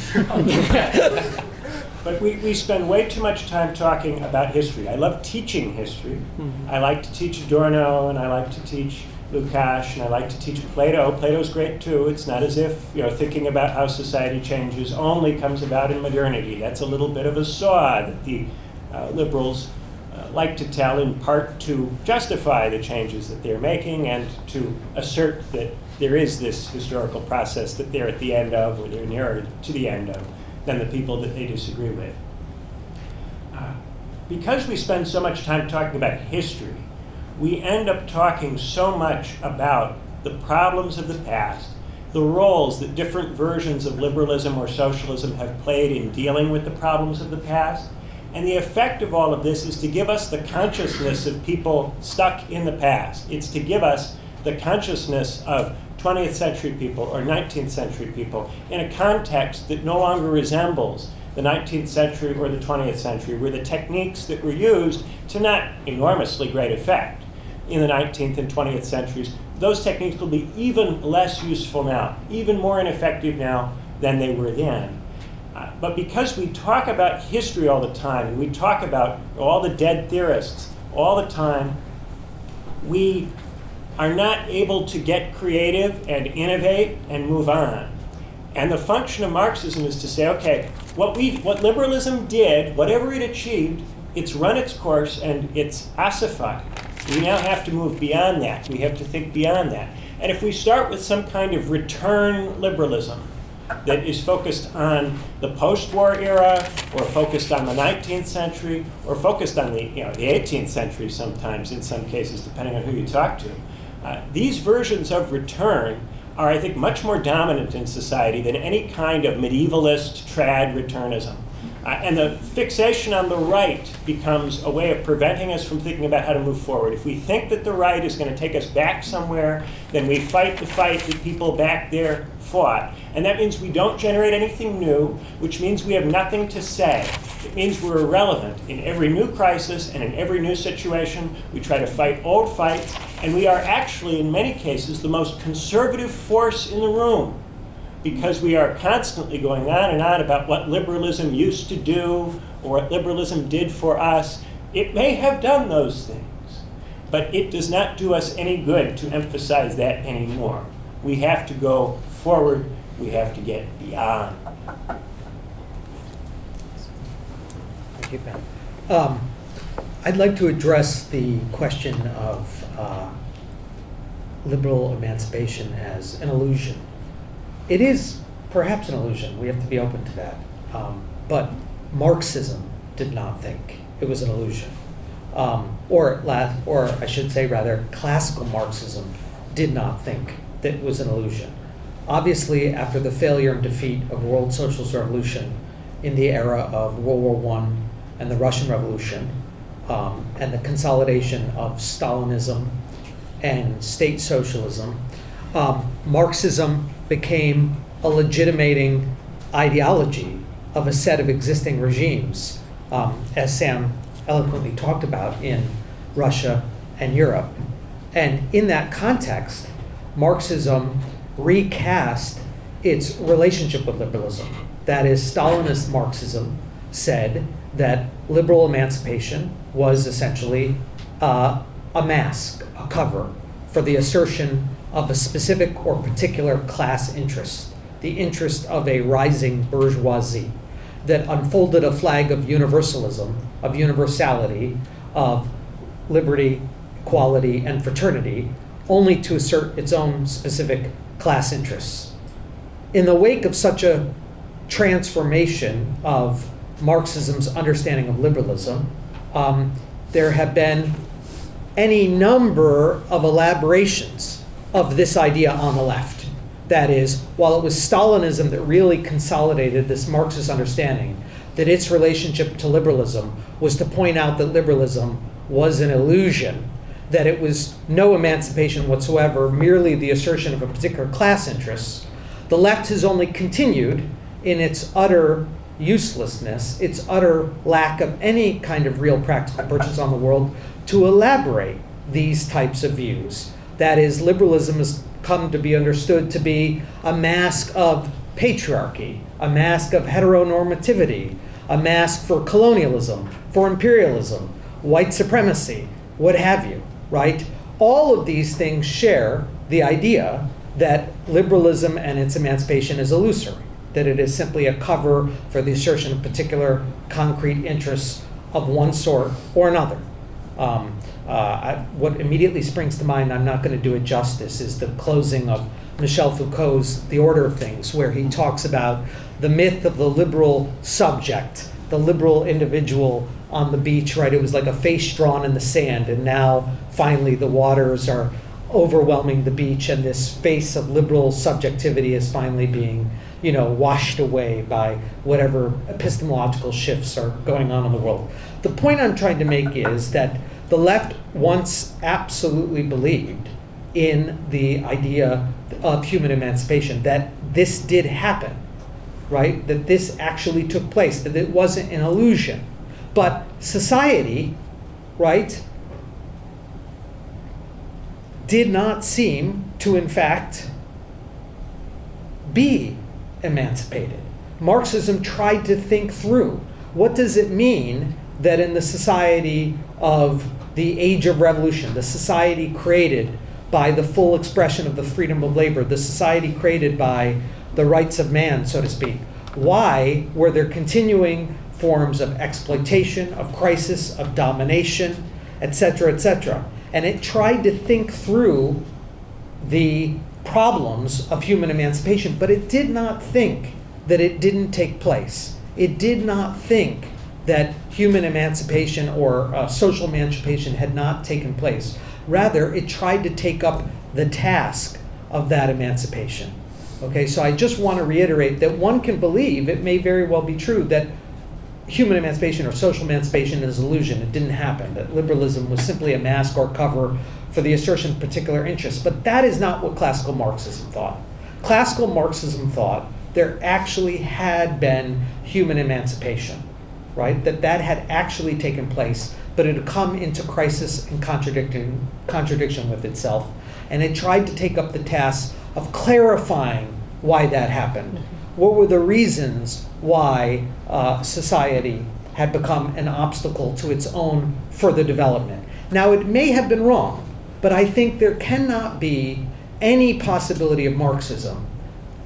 But we spend way too much time talking about history. I love teaching history. Mm-hmm. I like to teach Adorno, and I like to teach Lukács, and I like to teach Plato. Plato's great too. It's not as if thinking about how society changes only comes about in modernity. That's a little bit of a saw that the liberals like to tell, in part to justify the changes that they're making and to assert that there is this historical process that they're at the end of, or they're nearer to the end of, than the people that they disagree with. Because we spend so much time talking about history, we end up talking so much about the problems of the past, the roles that different versions of liberalism or socialism have played in dealing with the problems of the past. And the effect of all of this is to give us the consciousness of people stuck in the past. It's to give us the consciousness of 20th century people or 19th century people in a context that no longer resembles the 19th century or the 20th century, where the techniques that were used to not enormously great effect in the 19th and 20th centuries, those techniques will be even less useful now, even more ineffective now than they were then. But because we talk about history all the time, and we talk about all the dead theorists all the time, we are not able to get creative and innovate and move on. And the function of Marxism is to say, okay, what liberalism did, whatever it achieved, it's run its course and it's ossified. We now have to move beyond that. We have to think beyond that. And if we start with some kind of return liberalism that is focused on the post-war era, or focused on the 19th century, or focused on the 18th century sometimes in some cases, depending on who you talk to, these versions of return are, I think, much more dominant in society than any kind of medievalist trad returnism. And the fixation on the right becomes a way of preventing us from thinking about how to move forward. If we think that the right is going to take us back somewhere, then we fight the fight that people back there fought. And that means we don't generate anything new, which means we have nothing to say. It means we're irrelevant. In every new crisis and in every new situation, we try to fight old fights, and we are actually, in many cases, the most conservative force in the room, because we are constantly going on and on about what liberalism used to do or what liberalism did for us. It may have done those things, but it does not do us any good to emphasize that anymore. We have to go forward. We have to get beyond. Thank you, Ben. I'd like to address the question of liberal emancipation as an illusion. It is perhaps an illusion. We have to be open to that. But Marxism did not think it was an illusion. Or I should say rather, classical Marxism did not think that it was an illusion. Obviously, after the failure and defeat of world socialist revolution in the era of World War I and the Russian Revolution, and the consolidation of Stalinism and state socialism, Marxism became a legitimating ideology of a set of existing regimes, as Sam eloquently talked about in Russia and Europe. And in that context, Marxism recast its relationship with liberalism. That is, Stalinist Marxism said that liberal emancipation was essentially a mask, a cover for the assertion of a specific or particular class interest, the interest of a rising bourgeoisie that unfolded a flag of universalism, of universality, of liberty, equality, and fraternity, only to assert its own specific class interests. In the wake of such a transformation of Marxism's understanding of liberalism, there have been any number of elaborations of this idea on the left. That is, while it was Stalinism that really consolidated this Marxist understanding that its relationship to liberalism was to point out that liberalism was an illusion, that it was no emancipation whatsoever, merely the assertion of a particular class interest, the left has only continued in its utter uselessness, its utter lack of any kind of real practical purchase on the world, to elaborate these types of views. That is, liberalism has come to be understood to be a mask of patriarchy, a mask of heteronormativity, a mask for colonialism, for imperialism, white supremacy, what have you, right? All of these things share the idea that liberalism and its emancipation is illusory, that it is simply a cover for the assertion of particular concrete interests of one sort or another. What immediately springs to mind, I'm not going to do it justice, is the closing of Michel Foucault's The Order of Things, where he talks about the myth of the liberal subject, the liberal individual on the beach, right? It was like a face drawn in the sand, and now finally the waters are overwhelming the beach, and this face of liberal subjectivity is finally being, washed away by whatever epistemological shifts are going on in the world. The point I'm trying to make is that the left once absolutely believed in the idea of human emancipation, that this did happen, right? That this actually took place, that it wasn't an illusion. But society, right, did not seem to, in fact, be emancipated. Marxism tried to think through, what does it mean that in the society of the age of revolution, the society created by the full expression of the freedom of labor, the society created by the rights of man, so to speak, why were there continuing forms of exploitation, of crisis, of domination, etc., etc.? And it tried to think through the problems of human emancipation, but it did not think that it didn't take place. It did not think that human emancipation or social emancipation had not taken place. Rather, it tried to take up the task of that emancipation. Okay, so I just want to reiterate that one can believe, it may very well be true, that human emancipation or social emancipation is an illusion. It didn't happen, that liberalism was simply a mask or cover for the assertion of particular interests. But that is not what classical Marxism thought. Classical Marxism thought there actually had been human emancipation, right? That had actually taken place, but it had come into crisis and contradiction with itself. And it tried to take up the task of clarifying why that happened. What were the reasons why society had become an obstacle to its own further development? Now, it may have been wrong, but I think there cannot be any possibility of Marxism,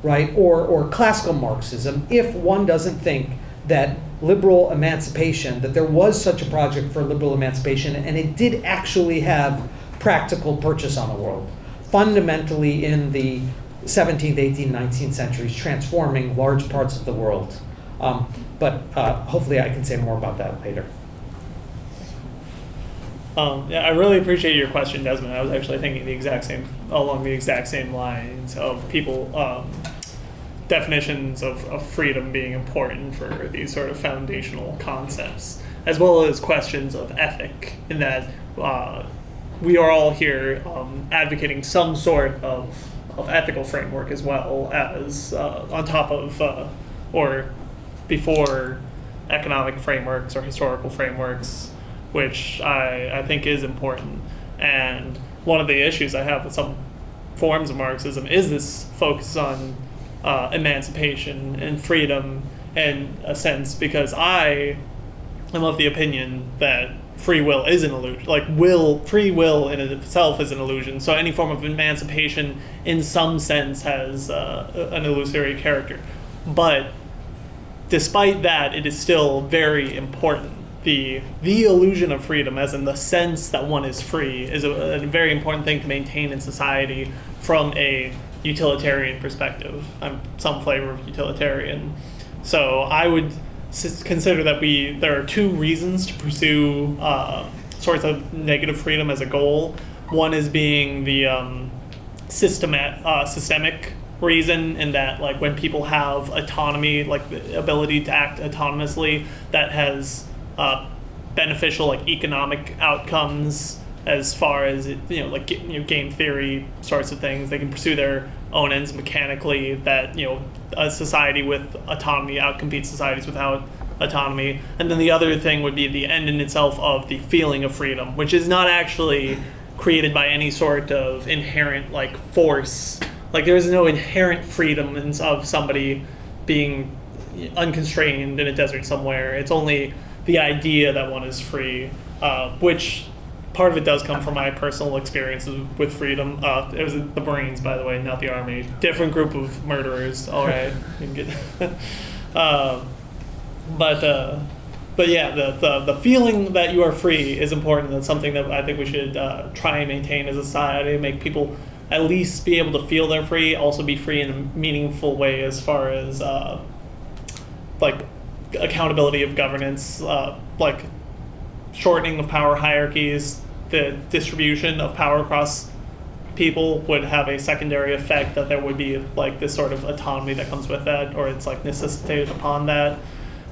right, or classical Marxism, if one doesn't think that liberal emancipation, that there was such a project for liberal emancipation, and it did actually have practical purchase on the world, fundamentally in the 17th, 18th, 19th centuries, transforming large parts of the world. But hopefully I can say more about that later. Yeah, I really appreciate your question, Desmond. I was actually thinking along the exact same lines of people, definitions of freedom being important for these sort of foundational concepts, as well as questions of ethic, in that we are all here advocating some sort of ethical framework as well as on top of or before economic frameworks or historical frameworks, which I think is important. And one of the issues I have with some forms of Marxism is this focus on emancipation and freedom in a sense, because I am of the opinion that free will is an illusion. Free will in itself is an illusion. So any form of emancipation, in some sense, has an illusory character. But despite that, it is still very important. The illusion of freedom, as in the sense that one is free, is a very important thing to maintain in society from a utilitarian perspective. I'm some flavor of utilitarian. So I would consider that there are two reasons to pursue sorts of negative freedom as a goal. One is being the systemic reason, in that like when people have autonomy, like the ability to act autonomously, that has beneficial like economic outcomes as far as game theory sorts of things. They can pursue their own ends mechanically, that a society with autonomy outcompetes societies without autonomy. And then the other thing would be the end in itself of the feeling of freedom, which is not actually created by any sort of inherent like force. Like there is no inherent freedom of somebody being unconstrained in a desert somewhere. It's only the idea that one is free, which part of it does come from my personal experiences with freedom. It was the Marines, by the way, not the Army. Different group of murderers. All right, you can get. But yeah, the feeling that you are free is important. That's something that I think we should try and maintain as a society. Make people at least be able to feel they're free. Also, be free in a meaningful way as far as like accountability of governance, like shortening of power hierarchies. The distribution of power across people would have a secondary effect, that there would be like this sort of autonomy that comes with that, or it's like necessitated upon that.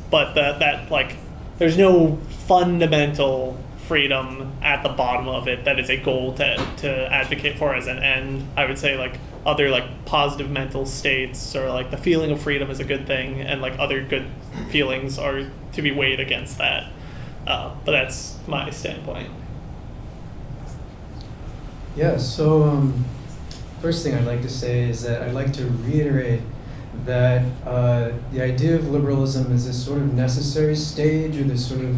But that like there's no fundamental freedom at the bottom of it that is a goal to advocate for as an end. I would say like other like positive mental states, or like the feeling of freedom is a good thing, and like other good feelings are to be weighed against that. But that's my standpoint. Yeah, so first thing I'd like to say is that I'd like to reiterate that the idea of liberalism is this sort of necessary stage, or this sort of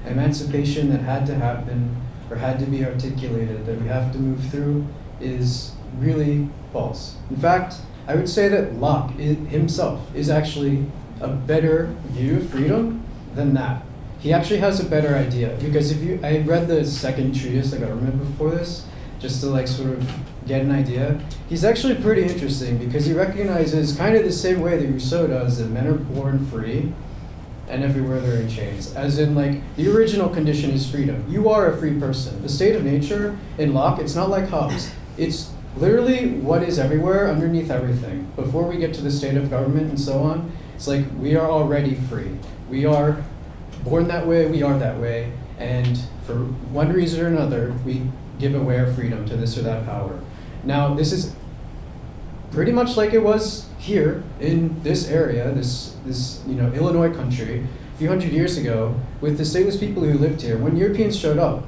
emancipation that had to happen or had to be articulated, that we have to move through, is really false. In fact, I would say that Locke himself is actually a better view of freedom than that. He actually has a better idea, because I read the second treatise, the government, before this, just to like sort of get an idea. He's actually pretty interesting because he recognizes kind of the same way that Rousseau does that men are born free and everywhere they're in chains. As in, like, the original condition is freedom. You are a free person. The state of nature in Locke, it's not like Hobbes. It's literally what is everywhere underneath everything. Before we get to the state of government and so on, it's like we are already free. We are born that way, we are that way, and for one reason or another, we give away our freedom to this or that power. Now, this is pretty much like it was here in this area, this Illinois country, a few hundred years ago, with the stateless people who lived here. When Europeans showed up,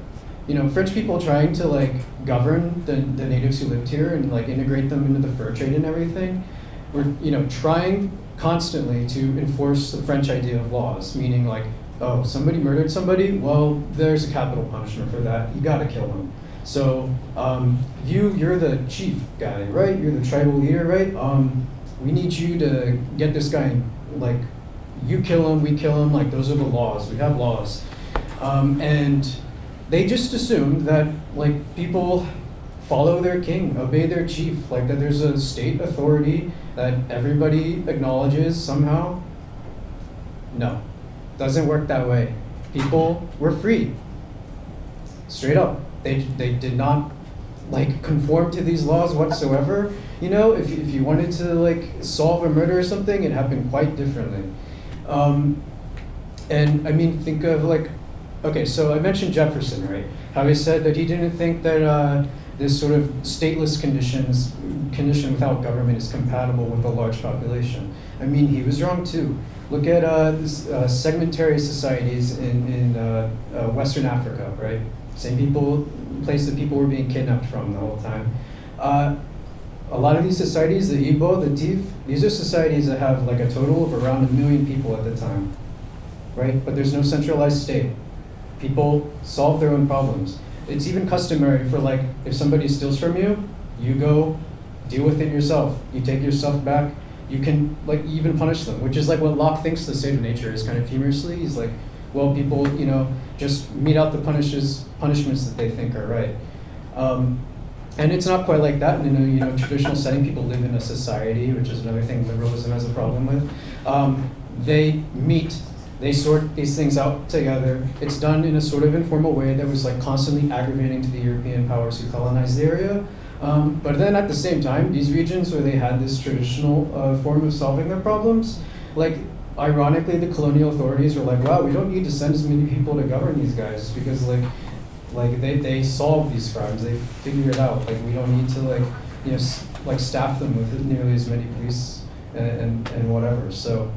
French people trying to like govern the natives who lived here and like integrate them into the fur trade and everything, were trying constantly to enforce the French idea of laws, meaning like, oh, somebody murdered somebody, well, there's a capital punishment for that. You gotta kill them. So you're the chief guy, right? You're the tribal leader, right? We need you to get this guy, like, you kill him, we kill him, like, those are the laws. We have laws. And they just assumed that, like, people follow their king, obey their chief, like that there's a state authority that everybody acknowledges somehow. No, doesn't work that way. People were free, straight up. They did not like conform to these laws whatsoever. If you wanted to like solve a murder or something, it happened quite differently. And I mean, think of like, okay, so I mentioned Jefferson, right? How he said that he didn't think that this sort of stateless condition without government is compatible with a large population. I mean, he was wrong too. Look at segmentary societies in Western Africa, right? Same place that people were being kidnapped from the whole time. A lot of these societies, the Igbo, the Tiv, these are societies that have like a total of around 1 million people at the time, right? But there's no centralized state. People solve their own problems. It's even customary for like, if somebody steals from you, you go deal with it yourself. You take your stuff back. You can like even punish them, which is like what Locke thinks the state of nature is, kind of humorously. He's like, well, people, just mete out the punishments that they think are right. And it's not quite like that in a traditional setting. People live in a society, which is another thing liberalism has a problem with. They sort these things out together. It's done in a sort of informal way that was like constantly aggravating to the European powers who colonized the area. But then at the same time, these regions where they had this traditional form of solving their problems, like ironically, the colonial authorities were like, wow, we don't need to send as many people to govern these guys because like they solve these crimes, they figure it out. Like we don't need to staff them with nearly as many police and whatever. So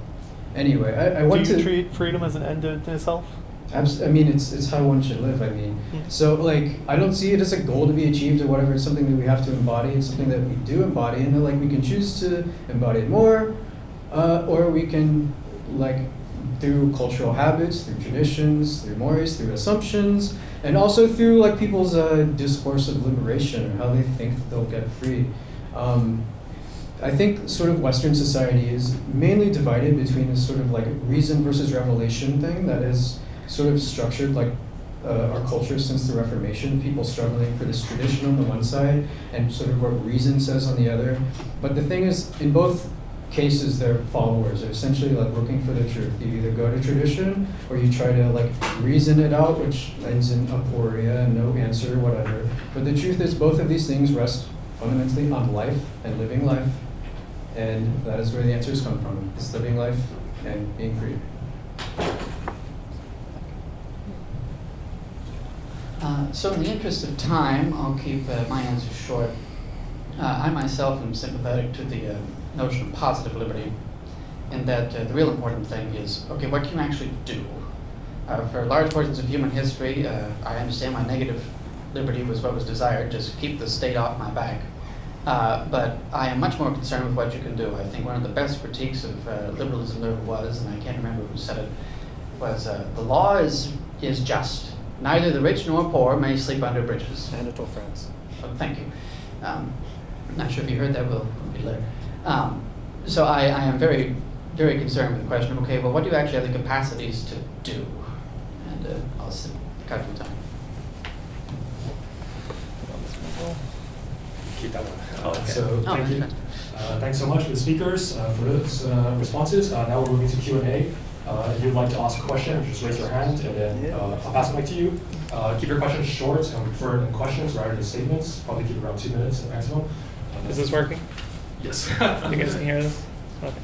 anyway, I want to treat freedom as an end in itself. I mean, it's how one should live. I mean, so like I don't see it as a goal to be achieved or whatever. It's something that we have to embody. It's something that we do embody, and then like we can choose to embody it more, or we can like through cultural habits, through traditions, through mores, through assumptions, and also through like people's discourse of liberation or how they think that they'll get free. I think sort of Western society is mainly divided between this sort of like reason versus revelation thing that is sort of structured like our culture since the Reformation, people struggling for this tradition on the one side and sort of what reason says on the other. But the thing is, in both cases, their followers are essentially like looking for the truth. You either go to tradition or you try to like reason it out, which ends in aporia and no answer, whatever. But the truth is both of these things rest fundamentally on life and living life. And that is where the answers come from. It's living life and being free. So in the interest of time, I'll keep my answers short. I myself am sympathetic to the notion of positive liberty, in that the real important thing is, okay, what can you actually do? For large portions of human history, I understand why negative liberty was what was desired, just keep the state off my back. But I am much more concerned with what you can do. I think one of the best critiques of liberalism there was, and I can't remember who said it, was the law is just. Neither the rich nor poor may sleep under bridges. Anatole France. Oh, thank you. Not sure if you heard that. We'll be later. So I am very very concerned with the question of, okay, well, what do you actually have the capacities to do? And I'll cut through time. Keep that one. Okay. So thank you. Thanks so much for the speakers for those responses. Now we're moving to Q&A. If you'd like to ask a question, just raise your hand, and then I'll pass the mic to you. Keep your questions short, and we prefer it in questions rather than statements. Probably keep it around 2 minutes at maximum. Is this working? Yes. You guys can hear this? Okay.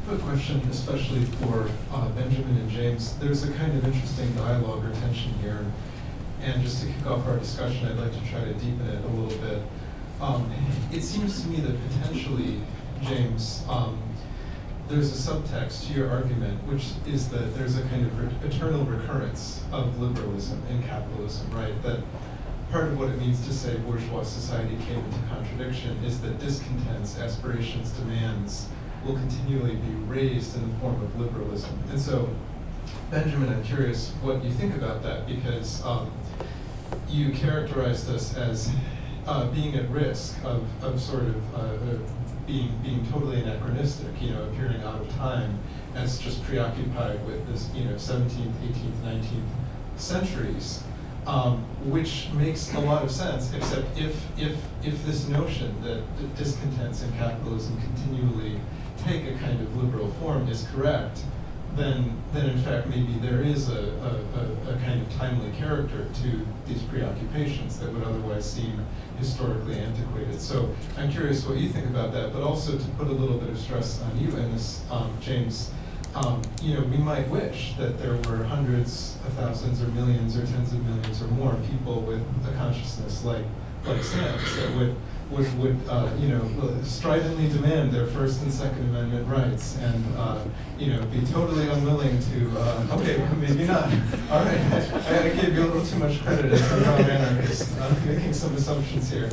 A question, especially for Benjamin and James. There's a kind of interesting dialogue or tension here. And just to kick off our discussion, I'd like to try to deepen it a little bit. It seems to me that potentially, James, there's a subtext to your argument, which is that there's a kind of eternal recurrence of liberalism in capitalism, right? That part of what it means to say bourgeois society came into contradiction is that discontents, aspirations, demands will continually be raised in the form of liberalism. And so, Benjamin, I'm curious what you think about that, because you characterized us as being at risk of sort of being totally anachronistic, appearing out of time as just preoccupied with this, 17th, 18th, 19th centuries, which makes a lot of sense, except if this notion that discontents in capitalism continually take a kind of liberal form is correct, then in fact maybe there is a kind of timely character to these preoccupations that would otherwise seem historically antiquated. So I'm curious what you think about that, but also to put a little bit of stress on you in this, James. We might wish that there were hundreds of thousands or millions or tens of millions or more people with a consciousness like Sam's that would stridently demand their First and Second Amendment rights, and be totally unwilling to. Okay, maybe not. All right, I gave you a little too much credit as a raw anarchist, making some assumptions here.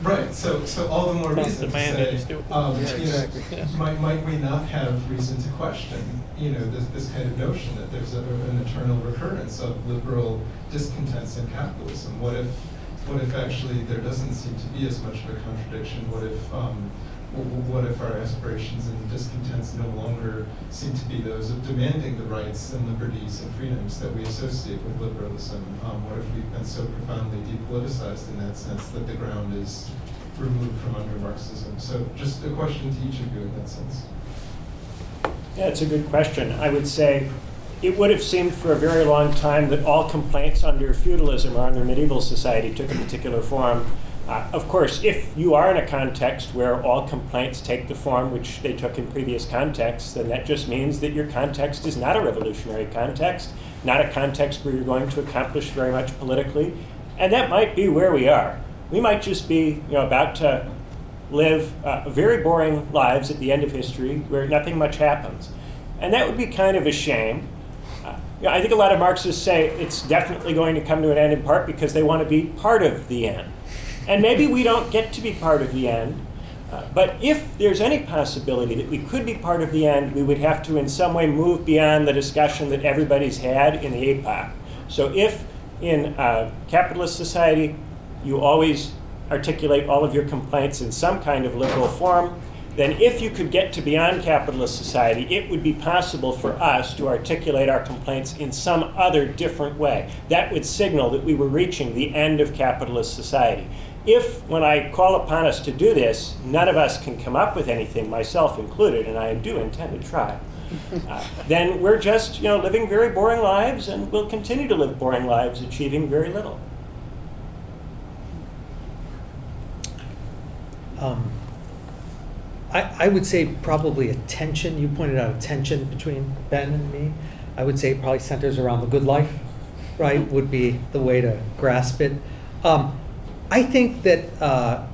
Right. So all the more reason to say, might we not have reason to question, this kind of notion that there's an eternal recurrence of liberal discontents in capitalism? What if actually there doesn't seem to be as much of a contradiction? What if our aspirations and discontents no longer seem to be those of demanding the rights and liberties and freedoms that we associate with liberalism? What if we've been so profoundly depoliticized in that sense that the ground is removed from under Marxism? So just a question to each of you in that sense. Yeah, it's a good question. I would say it would have seemed for a very long time that all complaints under feudalism or under medieval society took a particular form. Of course, if you are in a context where all complaints take the form which they took in previous contexts, then that just means that your context is not a revolutionary context, not a context where you're going to accomplish very much politically. And that might be where we are. We might just be about to live very boring lives at the end of history where nothing much happens. And that would be kind of a shame. I think a lot of Marxists say it's definitely going to come to an end in part because they want to be part of the end. And maybe we don't get to be part of the end, but if there's any possibility that we could be part of the end, we would have to in some way move beyond the discussion that everybody's had in the epoch. So if in capitalist society you always articulate all of your complaints in some kind of liberal form, then if you could get to beyond capitalist society, it would be possible for us to articulate our complaints in some other different way. That would signal that we were reaching the end of capitalist society. If, when I call upon us to do this, none of us can come up with anything, myself included, and I do intend to try, then we're just living very boring lives, and we'll continue to live boring lives, achieving very little. I would say probably a tension. You pointed out a tension between Ben and me. I would say it probably centers around the good life, right, would be the way to grasp it. I think that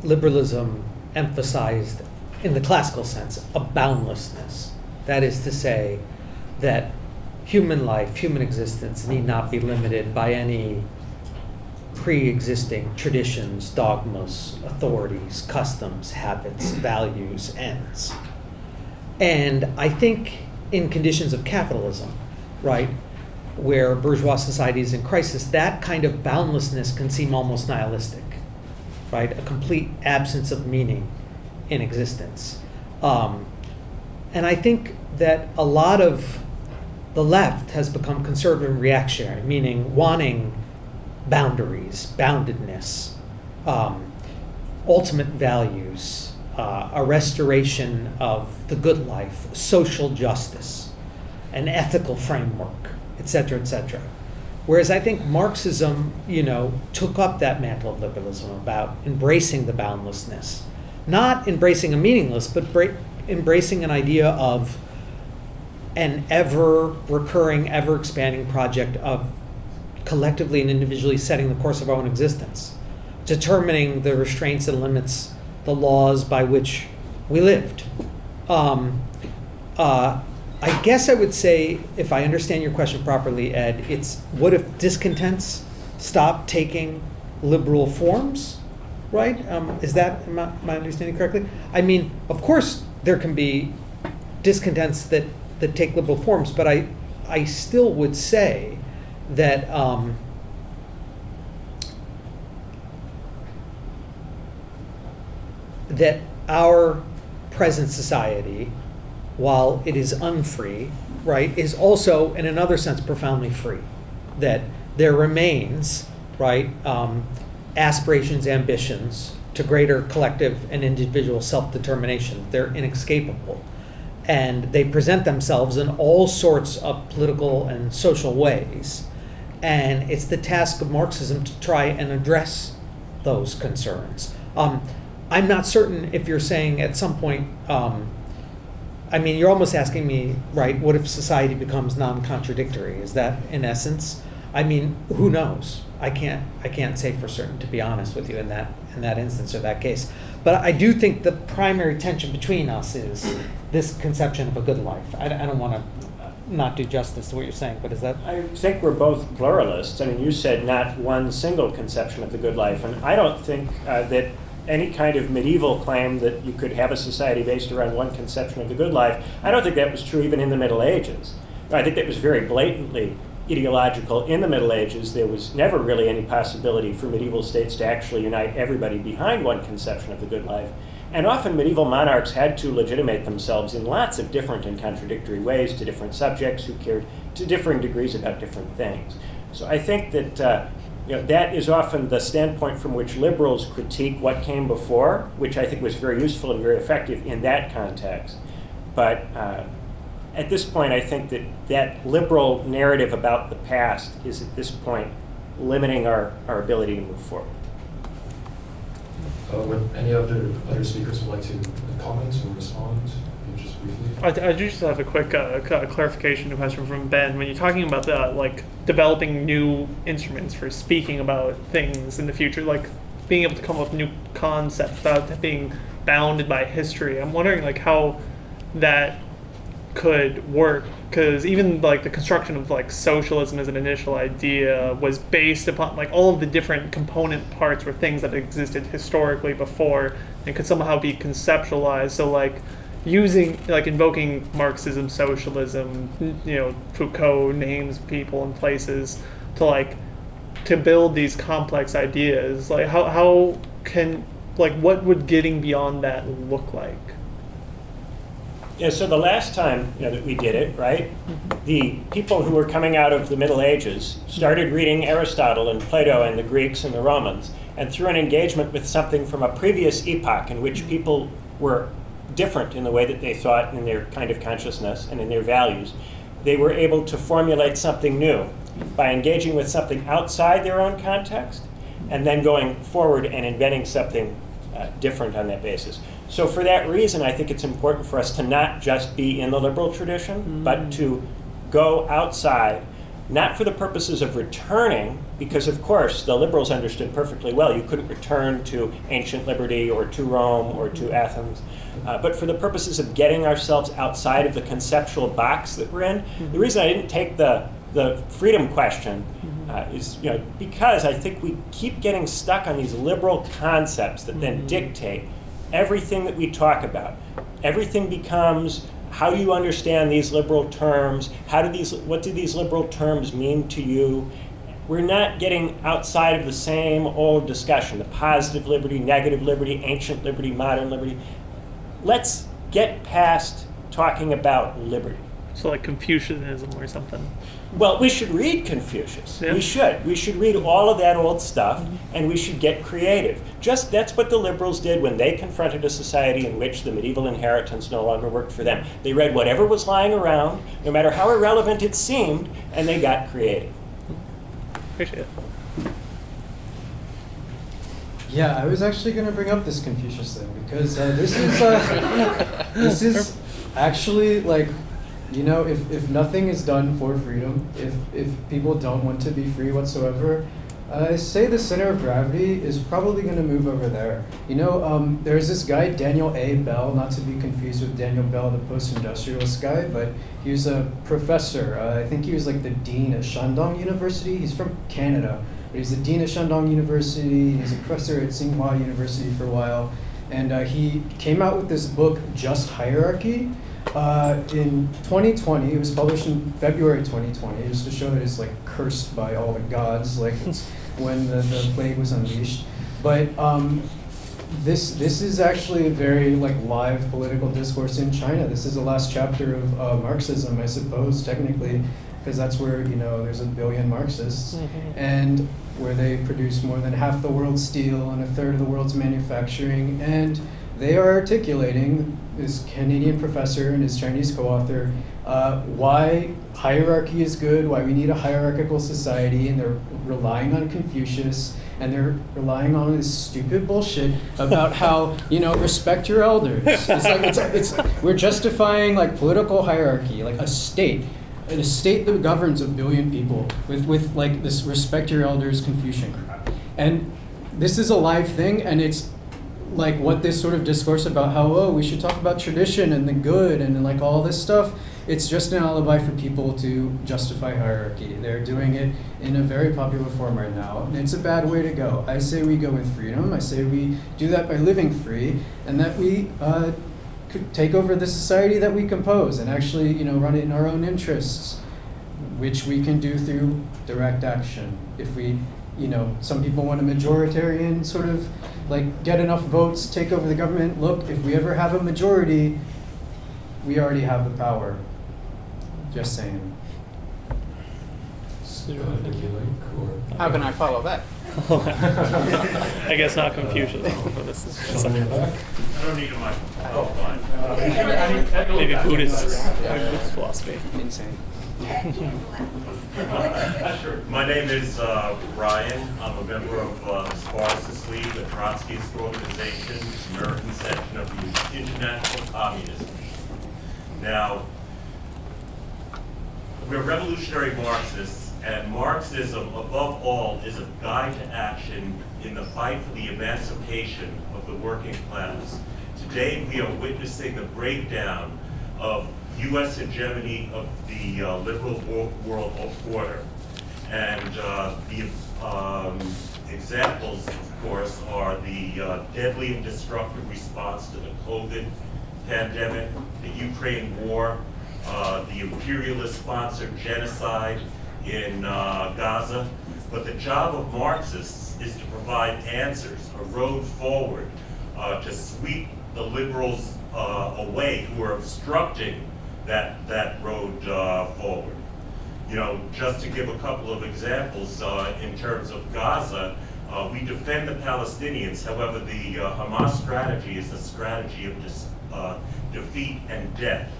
liberalism emphasized, in the classical sense, a boundlessness. That is to say that human life, human existence need not be limited by any pre-existing traditions, dogmas, authorities, customs, habits, values, ends. And I think in conditions of capitalism, right, where bourgeois society is in crisis, that kind of boundlessness can seem almost nihilistic, right? A complete absence of meaning in existence. And I think that a lot of the left has become conservative and reactionary, meaning wanting boundaries, boundedness, ultimate values, a restoration of the good life, social justice, an ethical framework, et cetera, et cetera. Whereas I think Marxism, took up that mantle of liberalism about embracing the boundlessness, not embracing a meaningless, but embracing an idea of an ever-recurring, ever-expanding project of collectively and individually setting the course of our own existence, determining the restraints and limits, the laws by which we lived. I guess I would say, if I understand your question properly, Ed, it's what if discontents stop taking liberal forms, right? Is that my understanding correctly? I mean, of course, there can be discontents that take liberal forms, but I still would say that that our present society, while it is unfree, right, is also, in another sense, profoundly free. That there remains, right, aspirations, ambitions to greater collective and individual self-determination. They're inescapable. And they present themselves in all sorts of political and social ways. And it's the task of Marxism to try and address those concerns. I'm not certain if you're saying at some point, you're almost asking me, right, what if society becomes non-contradictory? Is that in essence? Who knows? I can't say for certain, to be honest with you, in that instance or that case. But I do think the primary tension between us is this conception of a good life. I don't want to not do justice to what you're saying, but is that? I think we're both pluralists. You said not one single conception of the good life, and I don't think that any kind of medieval claim that you could have a society based around one conception of the good life, I don't think that was true even in the Middle Ages. I think that was very blatantly ideological in the Middle Ages. There was never really any possibility for medieval states to actually unite everybody behind one conception of the good life. And often medieval monarchs had to legitimate themselves in lots of different and contradictory ways to different subjects who cared to differing degrees about different things. So I think that that is often the standpoint from which liberals critique what came before, which I think was very useful and very effective in that context. But at this point, I think that liberal narrative about the past is at this point limiting our ability to move forward. Would any other speakers would like to comment or respond? Just briefly. I do just have a quick clarification question from Ben. When you're talking about developing new instruments for speaking about things in the future, like being able to come up with new concepts without being bounded by history, I'm wondering how that could work, because even the construction of socialism as an initial idea was based upon all of the different component parts were things that existed historically before and could somehow be conceptualized. So using invoking Marxism, socialism, Foucault names people and places to build these complex ideas. How can what would getting beyond that look like? Yeah, so the last time that we did it, right, the people who were coming out of the Middle Ages started reading Aristotle and Plato and the Greeks and the Romans, and through an engagement with something from a previous epoch in which people were different in the way that they thought, in their kind of consciousness and in their values, they were able to formulate something new by engaging with something outside their own context and then going forward and inventing something different on that basis. So for that reason, I think it's important for us to not just be in the liberal tradition, but to go outside, not for the purposes of returning, because of course the liberals understood perfectly well you couldn't return to ancient liberty or to Rome or to Athens, but for the purposes of getting ourselves outside of the conceptual box that we're in. The reason I didn't take the freedom question is because I think we keep getting stuck on these liberal concepts that then dictate everything that we talk about. Everything becomes how you understand these liberal terms, what do these liberal terms mean to you? we're not getting outside of the same old discussion, the positive liberty, negative liberty, ancient liberty, modern liberty. Let's get past talking about liberty. So like Confucianism or something. Well, we should read Confucius. Yeah. We should. We should read all of that old stuff, and we should get creative. Just that's what the liberals did when they confronted a society in which the medieval inheritance no longer worked for them. They read whatever was lying around, no matter how irrelevant it seemed, and they got creative. Appreciate it. Yeah, I was actually going to bring up this Confucius thing because this is actually like, you know, if nothing is done for freedom, if people don't want to be free whatsoever, I say the center of gravity is probably going to move over there. You know, there's this guy, Daniel A. Bell, not to be confused with Daniel Bell, the post-industrialist guy, but he was a professor. I think he was like the dean at Shandong University. He's from Canada, but he's the dean at Shandong University. He's a professor at Tsinghua University for a while. And he came out with this book, Just Hierarchy, in 2020. It was published in February 2020, just to show that it's like cursed by all the gods, like it's when the plague was unleashed. But this is actually a very like live political discourse in China. This is the last chapter of Marxism, I suppose, technically, because that's where, you know, there's a billion Marxists, and where they produce more than half the world's steel and a third of the world's manufacturing, and they are articulating, this Canadian professor and his Chinese co-author, why hierarchy is good, why we need a hierarchical society, and they're relying on Confucius, and they're relying on this stupid bullshit about how, you know, respect your elders. It's we're justifying like political hierarchy, like a state that governs a billion people with like this respect your elders Confucian crap. And this is a live thing, and it's like what this sort of discourse about how, oh, we should talk about tradition and the good and like all this stuff, it's just an alibi for people to justify hierarchy. They're doing it in a very popular form right now, and it's a bad way to go. I say we go with freedom. I say we do that by living free, and that we could take over the society that we compose and actually, you know, run it in our own interests, which we can do through direct action. If we, you know, some people want a majoritarian sort of like get enough votes, take over the government. Look, if we ever have a majority, we already have the power. Just saying. How can I follow that? I guess not Confucius, but this is I don't need a microphone. maybe Buddhist philosophy. Insane. My name is Ryan. I'm a member of the Spartacus League, the Trotskyist organization, American section of the International Communist. Now, we're revolutionary Marxists, and Marxism, above all, is a guide to action in the fight for the emancipation of the working class. Today, we are witnessing the breakdown of U.S. hegemony of the liberal world order. And the examples, of course, are the deadly and destructive response to the COVID pandemic, the Ukraine war, the imperialist-sponsored genocide in Gaza. But the job of Marxists is to provide answers, a road forward, to sweep the liberals away who are obstructing that road forward. You know, just to give a couple of examples, in terms of Gaza, we defend the Palestinians. However, the Hamas strategy is a strategy of defeat and death.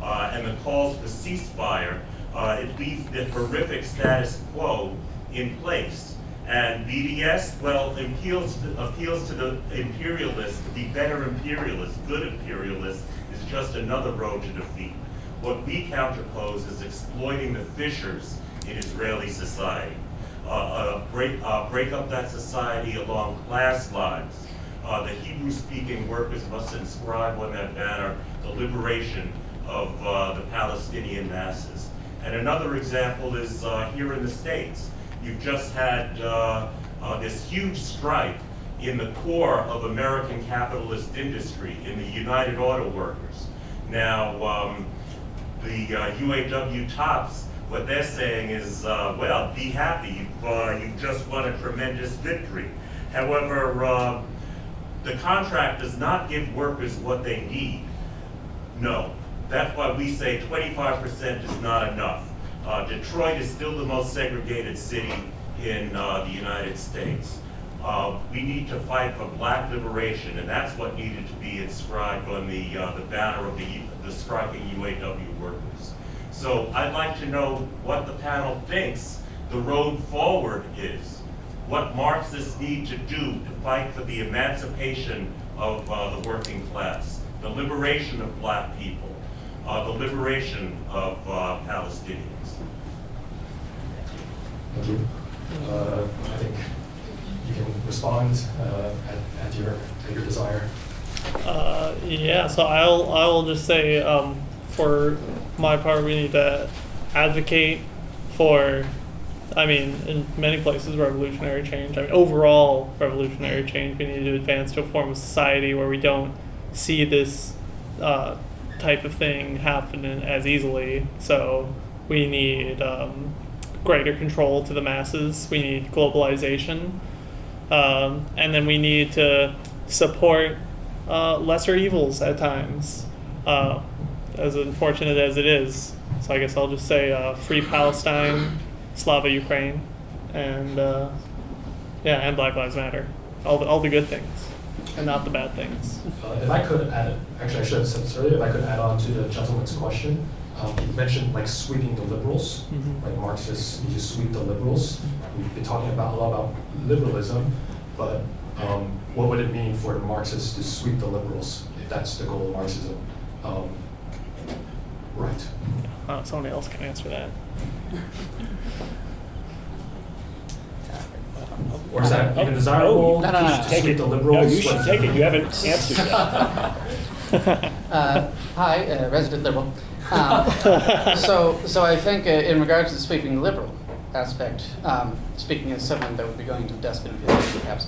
And the calls for ceasefire, it leaves the horrific status quo in place. And BDS, well, appeals to the imperialists, the better imperialists, good imperialists, is just another road to defeat. What we counterpose is exploiting the fissures in Israeli society. Break up that society along class lines. The Hebrew-speaking workers must inscribe on that banner the liberation of the Palestinian masses. And another example is here in the States. You've just had this huge strike in the core of American capitalist industry, in the United Auto Workers. Now, the UAW tops What they're saying is, well, be happy, you've just won a tremendous victory. However, the contract does not give workers what they need. No, that's why we say 25% is not enough. Detroit is still the most segregated city in the United States. We need to fight for black liberation, and that's what needed to be inscribed on the banner of the striking UAW workers. So I'd like to know what the panel thinks the road forward is. What Marxists need to do to fight for the emancipation of the working class, the liberation of black people, the liberation of Palestinians. Thank you. I think you can respond at your desire. Yeah, so I'll just say, for my part, we need to advocate for, I mean, in many places, revolutionary change. I mean, overall revolutionary change. We need to advance to a form of society where we don't see this type of thing happening as easily. So we need greater control to the masses. We need globalization. And then we need to support lesser evils at times, as unfortunate as it is. So I guess I'll just say free Palestine, Slava Ukraine, and and Black Lives Matter. All the good things, and not the bad things. If I could add, actually I should have said this earlier, if I could add on to the gentleman's question, you mentioned like sweeping the liberals, like Marxists need to sweep the liberals. We've been talking a lot about liberalism, but what would it mean for the Marxists to sweep the liberals if that's the goal of Marxism? Right. Somebody else can answer that. Or is that even desirable? No, to take sweep it. the liberals? No, you should take it. You haven't answered yet. Hi, resident liberal. So I think in regards to sweeping the liberal aspect, speaking as someone that would be going to the dustbin perhaps,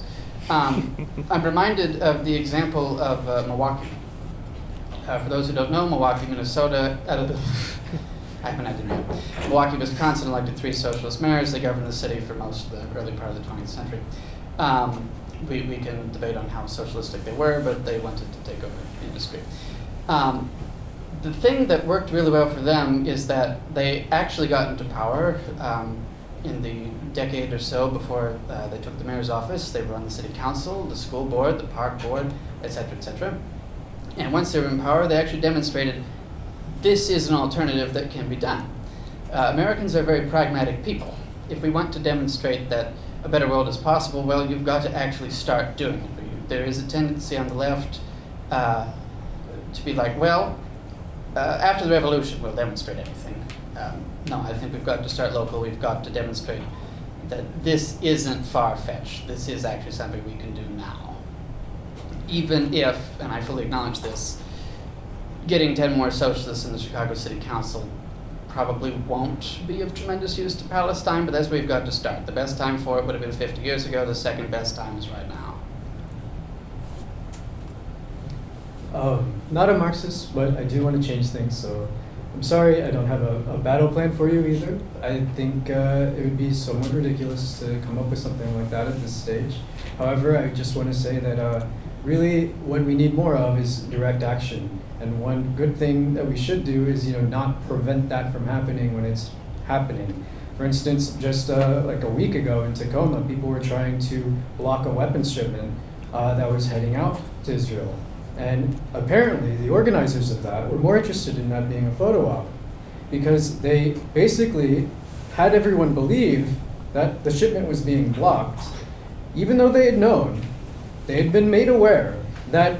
I'm reminded of the example of Milwaukee. For those who don't know, Milwaukee, Minnesota, I have an idea. Milwaukee, Wisconsin elected 3 socialist mayors. They governed the city for most of the early part of the 20th century. We can debate on how socialistic they were, but they wanted to take over industry. The thing that worked really well for them is that they actually got into power in the decade or so before they took the mayor's office. They were on the city council, the school board, the park board, etc., etc. And once they were in power, they actually demonstrated this is an alternative that can be done. Americans are very pragmatic people. If we want to demonstrate that a better world is possible, well, you've got to actually start doing it. There is a tendency on the left to be like, well, after the revolution, we'll demonstrate everything. No, I think we've got to start local. We've got to demonstrate that this isn't far-fetched. This is actually something we can do now. Even if, and I fully acknowledge this, getting 10 more socialists in the Chicago City Council probably won't be of tremendous use to Palestine, but that's where we've got to start. The best time for it would have been 50 years ago. The second best time is right now. Not a Marxist, but I do want to change things, so I'm sorry I don't have a battle plan for you either. I think it would be somewhat ridiculous to come up with something like that at this stage. However, I just want to say that really what we need more of is direct action. And one good thing that we should do is, not prevent that from happening when it's happening. For instance, just like a week ago in Tacoma, people were trying to block a weapons shipment that was heading out to Israel. And apparently the organizers of that were more interested in that being a photo op, because they basically had everyone believe that the shipment was being blocked, even though they had known, they had been made aware that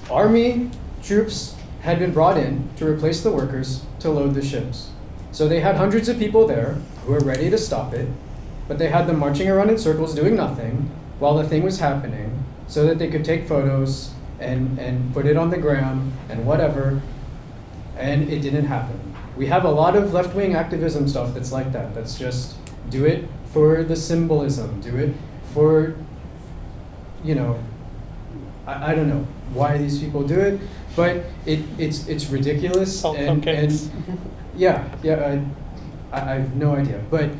army troops had been brought in to replace the workers to load the ships. So they had hundreds of people there who were ready to stop it, but they had them marching around in circles doing nothing while the thing was happening so that they could take photos and put it on the gram and whatever, and it didn't happen. We have a lot of left-wing activism stuff that's like that. That's just do it for the symbolism, do it for, I don't know why these people do it, but it's ridiculous. And yeah, I have no idea. But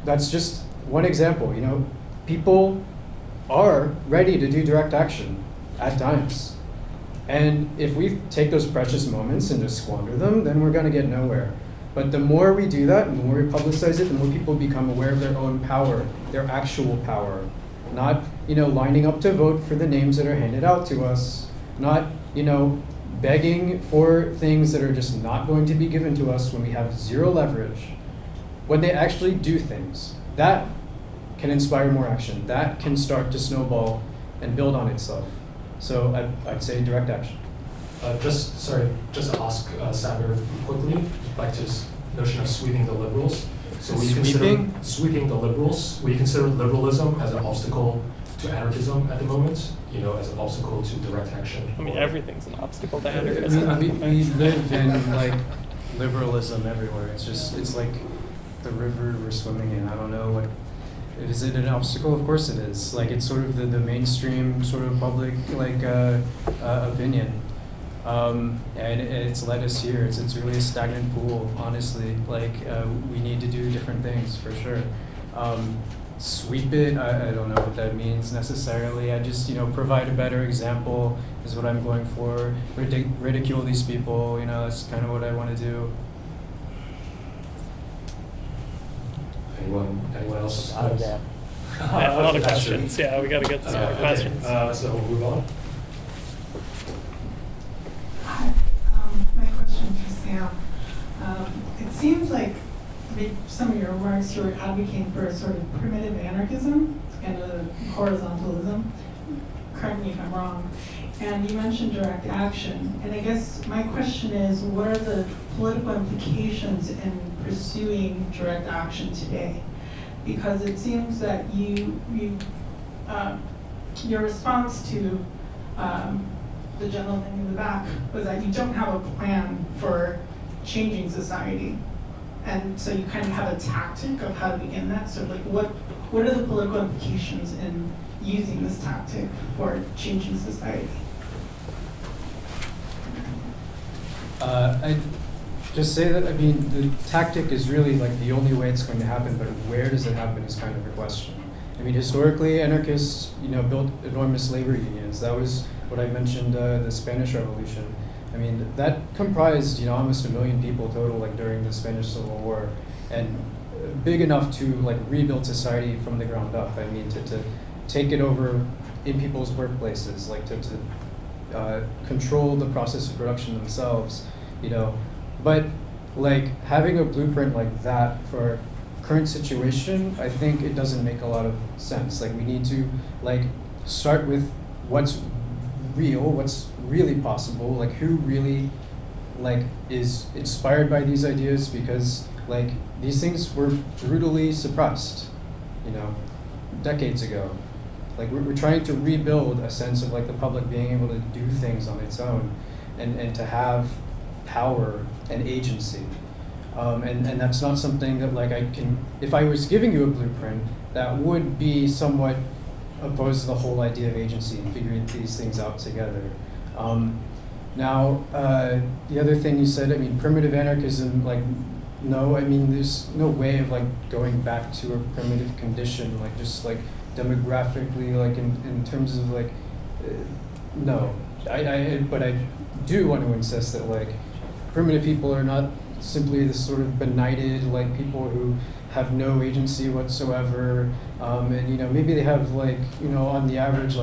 that's just one example. You know, people are ready to do direct action at times. And if we take those precious moments and just squander them, then we're going to get nowhere. But the more we do that, the more we publicize it, the more people become aware of their own power, their actual power. Not, lining up to vote for the names that are handed out to us. Not, begging for things that are just not going to be given to us when we have zero leverage. When they actually do things, that can inspire more action. That can start to snowball and build on itself. So I'd say direct action. Just to ask Samuel quickly, back to this notion of sweeping the liberals. So we consider sweeping the liberals. We consider liberalism as an obstacle to anarchism at the moment, as an obstacle to direct action. I mean, everything's an obstacle to anarchism. We live in liberalism everywhere. It's like the river we're swimming in. I don't know what. Is it an obstacle? Of course it is. It's sort of the mainstream sort of public opinion, and it's led us here. It's really a stagnant pool, honestly. We need to do different things for sure. Sweep it. I don't know what that means necessarily. I just provide a better example is what I'm going for. Ridicule these people. That's kind of what I want to do. Anyone else? Out of that. Yeah, a lot of questions. Yeah, we got to get to some more questions. So we'll move on. Hi, my question for Sam. It seems like some of your remarks, you were advocating for a sort of primitive anarchism and a horizontalism. Correct me if I'm wrong. And you mentioned direct action. And I guess my question is, what are the political implications in pursuing direct action today? Because it seems that your response to the gentleman in the back was that you don't have a plan for changing society. And so you kind of have a tactic of how to begin that. So what are the political implications in using this tactic for changing society? I'd just say that, the tactic is really the only way it's going to happen, but where does it happen is kind of a question. Historically, anarchists, built enormous labor unions. That was what I mentioned, the Spanish Revolution. That comprised, almost 1 million people total, during the Spanish Civil War, and big enough to, rebuild society from the ground up. To take it over in people's workplaces, to control the process of production themselves, But, having a blueprint like that for current situation, I think it doesn't make a lot of sense. We need to, start with what's real, what's really possible, who really, is inspired by these ideas, because, these things were brutally suppressed, decades ago. We're trying to rebuild a sense of, the public being able to do things on its own, and to have power and agency. And that's not something that, I can, if I was giving you a blueprint, that would be somewhat opposed to the whole idea of agency and figuring these things out together. Now, the other thing you said, primitive anarchism, no, there's no way of, going back to a primitive condition, demographically, in terms of, no. But I do want to insist that, primitive people are not simply this sort of benighted, people who have no agency whatsoever, and, maybe they have, on the average,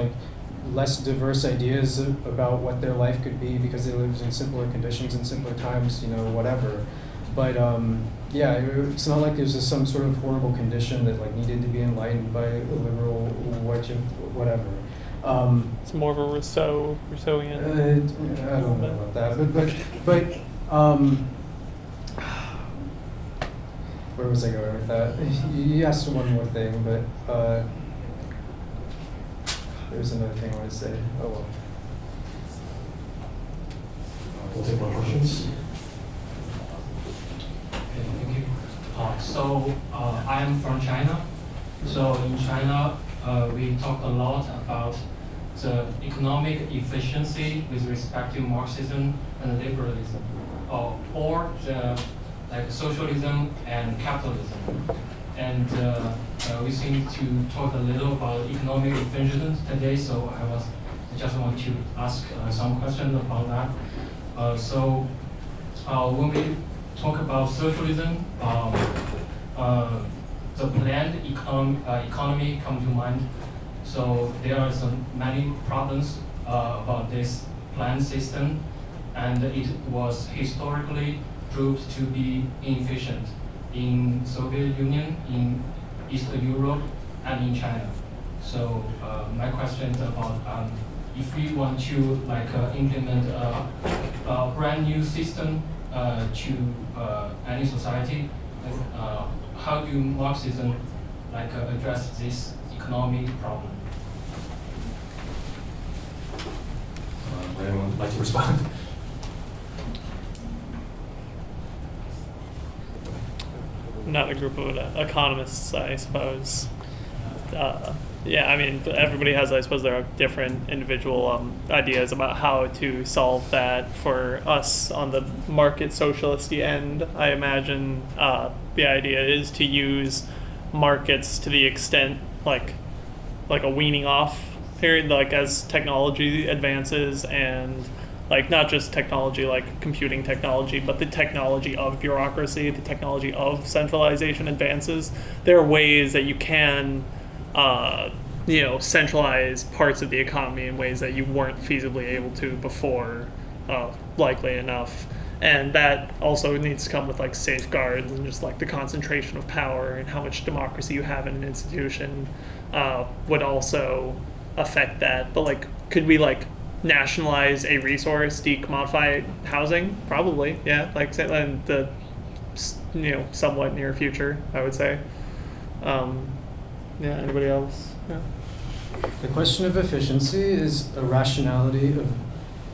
less diverse ideas about what their life could be because they lived in simpler conditions in simpler times, whatever. But yeah, it's not like there's some sort of horrible condition that needed to be enlightened by a liberal whatever. It's more of a Rousseauian. I don't know about that, but where was I going with that? You asked one more thing, but there's another thing I want to say. Oh well. We'll take more questions. Thank you. I am from China. So in China, we talk a lot about the economic efficiency with respect to Marxism and liberalism, or the like socialism and capitalism. And we seem to talk a little about economic efficiency today, so I just want to ask some questions about that. So when we talk about socialism, the planned economy come to mind. So there are many problems about this planned system, and it was historically proved to be inefficient in Soviet Union, in Eastern Europe, and in China. So my question is about if we want to implement a brand new system to any society, how do Marxism address this economic problem? Would anyone like to respond? Not a group of economists, I suppose. Yeah, I mean, everybody has, I suppose, their different individual ideas about how to solve that. For us on the market socialisty end, I imagine the idea is to use markets to the extent like a weaning off period, like as technology advances, and like not just technology like computing technology, but the technology of bureaucracy, the technology of centralization advances. There are ways that you can centralize parts of the economy in ways that you weren't feasibly able to before, likely enough. And that also needs to come with like safeguards and just like the concentration of power and how much democracy you have in an institution would also affect that. But like, could we like nationalize a resource, decommodify housing? Probably, yeah. Like in the somewhat near future, I would say. Yeah. Anybody else? Yeah. The question of efficiency is a rationality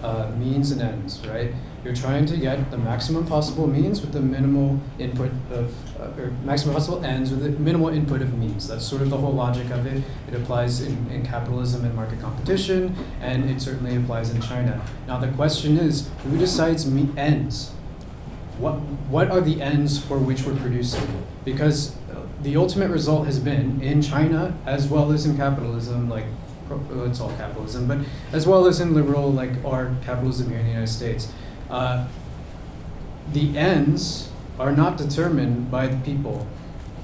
of means and ends, right? You're trying to get the maximum possible means with the minimal input of, or maximum possible ends with the minimal input of means. That's sort of the whole logic of it. It applies in capitalism and market competition, and it certainly applies in China. Now the question is, who decides ends? What are the ends for which we're producing? Because the ultimate result has been in China, as well as in capitalism, like it's all capitalism, but as well as in liberal, like our capitalism here in the United States. The ends are not determined by the people.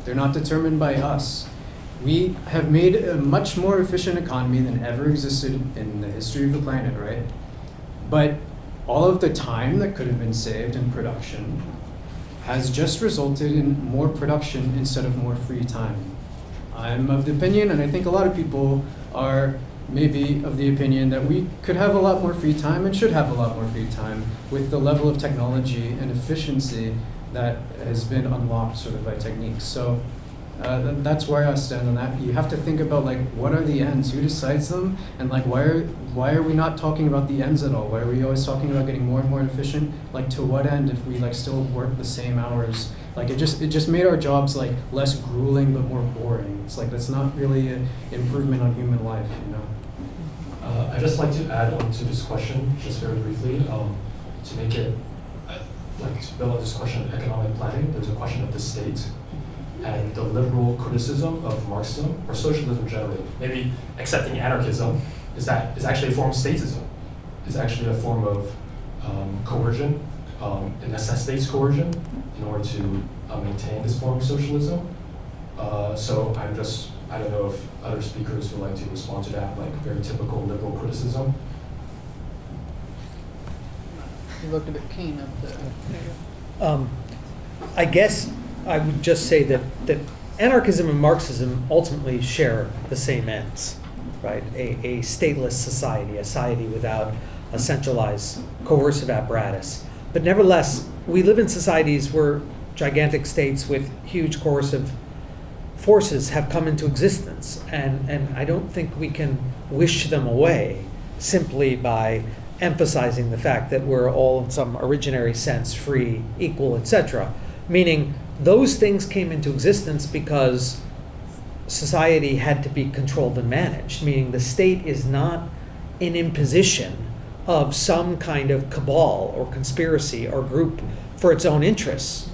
They're not determined by us. We have made a much more efficient economy than ever existed in the history of the planet, right? But all of the time that could have been saved in production has just resulted in more production instead of more free time. I'm of the opinion, and I think a lot of people are maybe of the opinion, that we could have a lot more free time and should have a lot more free time with the level of technology and efficiency that has been unlocked sort of by techniques. So that's where I stand on that. You have to think about like, what are the ends, who decides them, and like why are we not talking about the ends at all? Why are we always talking about getting more and more efficient? Like, to what end if we like still work the same hours? Like it just made our jobs like less grueling but more boring. It's like that's not really an improvement on human life, you know. I'd just like to add on to this question, just very briefly, to make it, like to build on this question of economic planning, there's a question of the state and the liberal criticism of Marxism, or socialism generally. Maybe accepting anarchism is actually a form of statism. It's actually a form of coercion. It necessitates coercion in order to maintain this form of socialism. So I don't know if other speakers would like to respond to that, like very typical liberal criticism. You looked a bit keen up there. I guess I would just say that anarchism and Marxism ultimately share the same ends, right? A stateless society, a society without a centralized coercive apparatus. But nevertheless, we live in societies where gigantic states with huge coercive forces have come into existence, and I don't think we can wish them away simply by emphasizing the fact that we're all in some originary sense free, equal, etc. Meaning those things came into existence because society had to be controlled and managed, meaning the state is not an imposition of some kind of cabal or conspiracy or group for its own interests.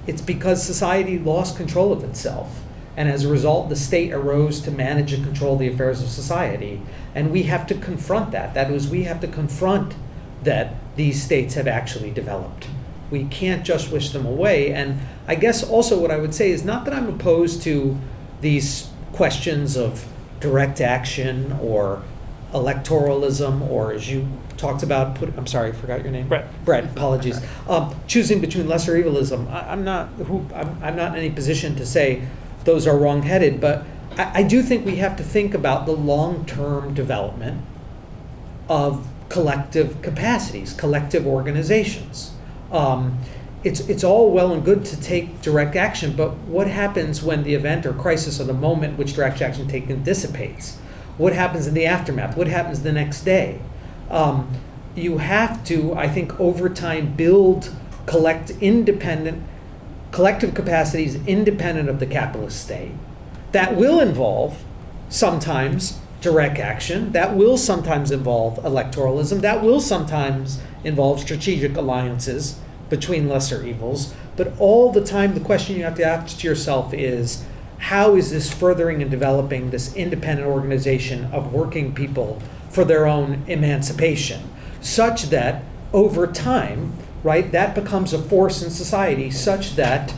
It's because society lost control of itself. And as a result, the state arose to manage and control the affairs of society. And we have to confront that. That is, we have to confront that these states have actually developed. We can't just wish them away. And I guess also what I would say is not that I'm opposed to these questions of direct action or electoralism, or as you talked about, I'm sorry, I forgot your name. Brett, apologies. Choosing between lesser evilism. I'm not in any position to say those are wrong-headed, but I do think we have to think about the long-term development of collective capacities, collective organizations. It's all well and good to take direct action, but what happens when the event or crisis or the moment which direct action taken dissipates? What happens in the aftermath? What happens the next day? You have to, I think, over time build collective capacities independent of the capitalist state. That will involve sometimes direct action. That will sometimes involve electoralism. That will sometimes involve strategic alliances between lesser evils. But all the time, the question you have to ask yourself is, how is this furthering and developing this independent organization of working people for their own emancipation, such that over time, right, that becomes a force in society such that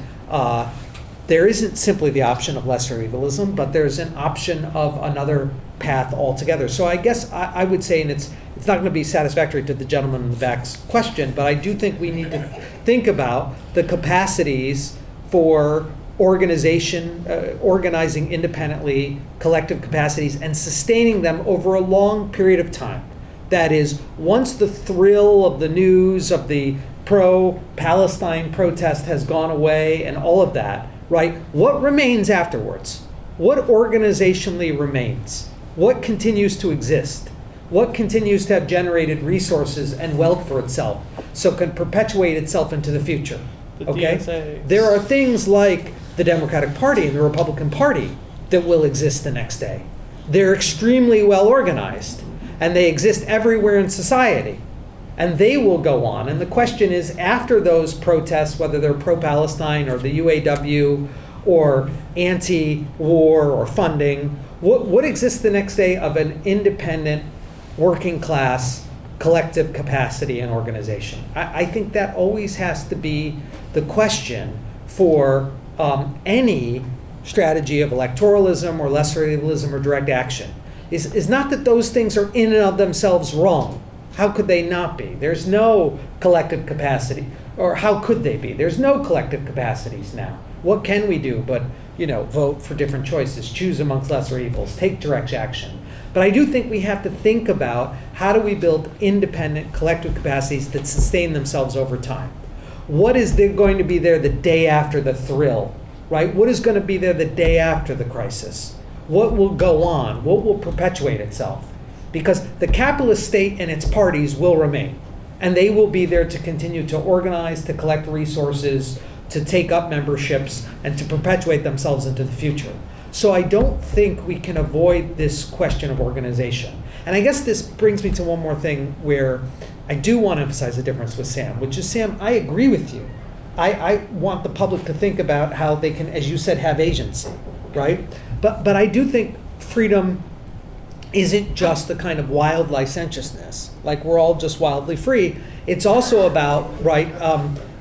there isn't simply the option of lesser evilism, but there's an option of another path altogether. So I guess I would say, and it's not going to be satisfactory to the gentleman in the back's question, but I do think we need to think about the capacities for organizing independently, collective capacities, and sustaining them over a long period of time. That is, once the thrill of the news of the pro-Palestine protest has gone away and all of that, right, what remains afterwards? What organizationally remains? What continues to exist? What continues to have generated resources and wealth for itself so can perpetuate itself into the future? Okay? DSA. There are things like the Democratic Party and the Republican Party that will exist the next day. They're extremely well organized, and they exist everywhere in society, and they will go on. And the question is, after those protests, whether they're pro-Palestine or the UAW or anti-war or funding, what exists the next day of an independent, working class, collective capacity and organization? I think that always has to be the question for any strategy of electoralism or lesser evilism or direct action. Is not that those things are in and of themselves wrong. How could they not be? There's no collective capacity, or how could they be? There's no collective capacities now. What can we do but, vote for different choices, choose amongst lesser evils, take direct action? But I do think we have to think about how do we build independent collective capacities that sustain themselves over time. What is there going to be there the day after the thrill, right? What is going to be there the day after the crisis? What will go on? What will perpetuate itself? Because the capitalist state and its parties will remain, and they will be there to continue to organize, to collect resources, to take up memberships, and to perpetuate themselves into the future. So I don't think we can avoid this question of organization. And I guess this brings me to one more thing where I do want to emphasize the difference with Sam, which is, Sam, I agree with you. I want the public to think about how they can, as you said, have agency, right? But I do think freedom isn't just the kind of wild licentiousness, like we're all just wildly free. It's also about, right,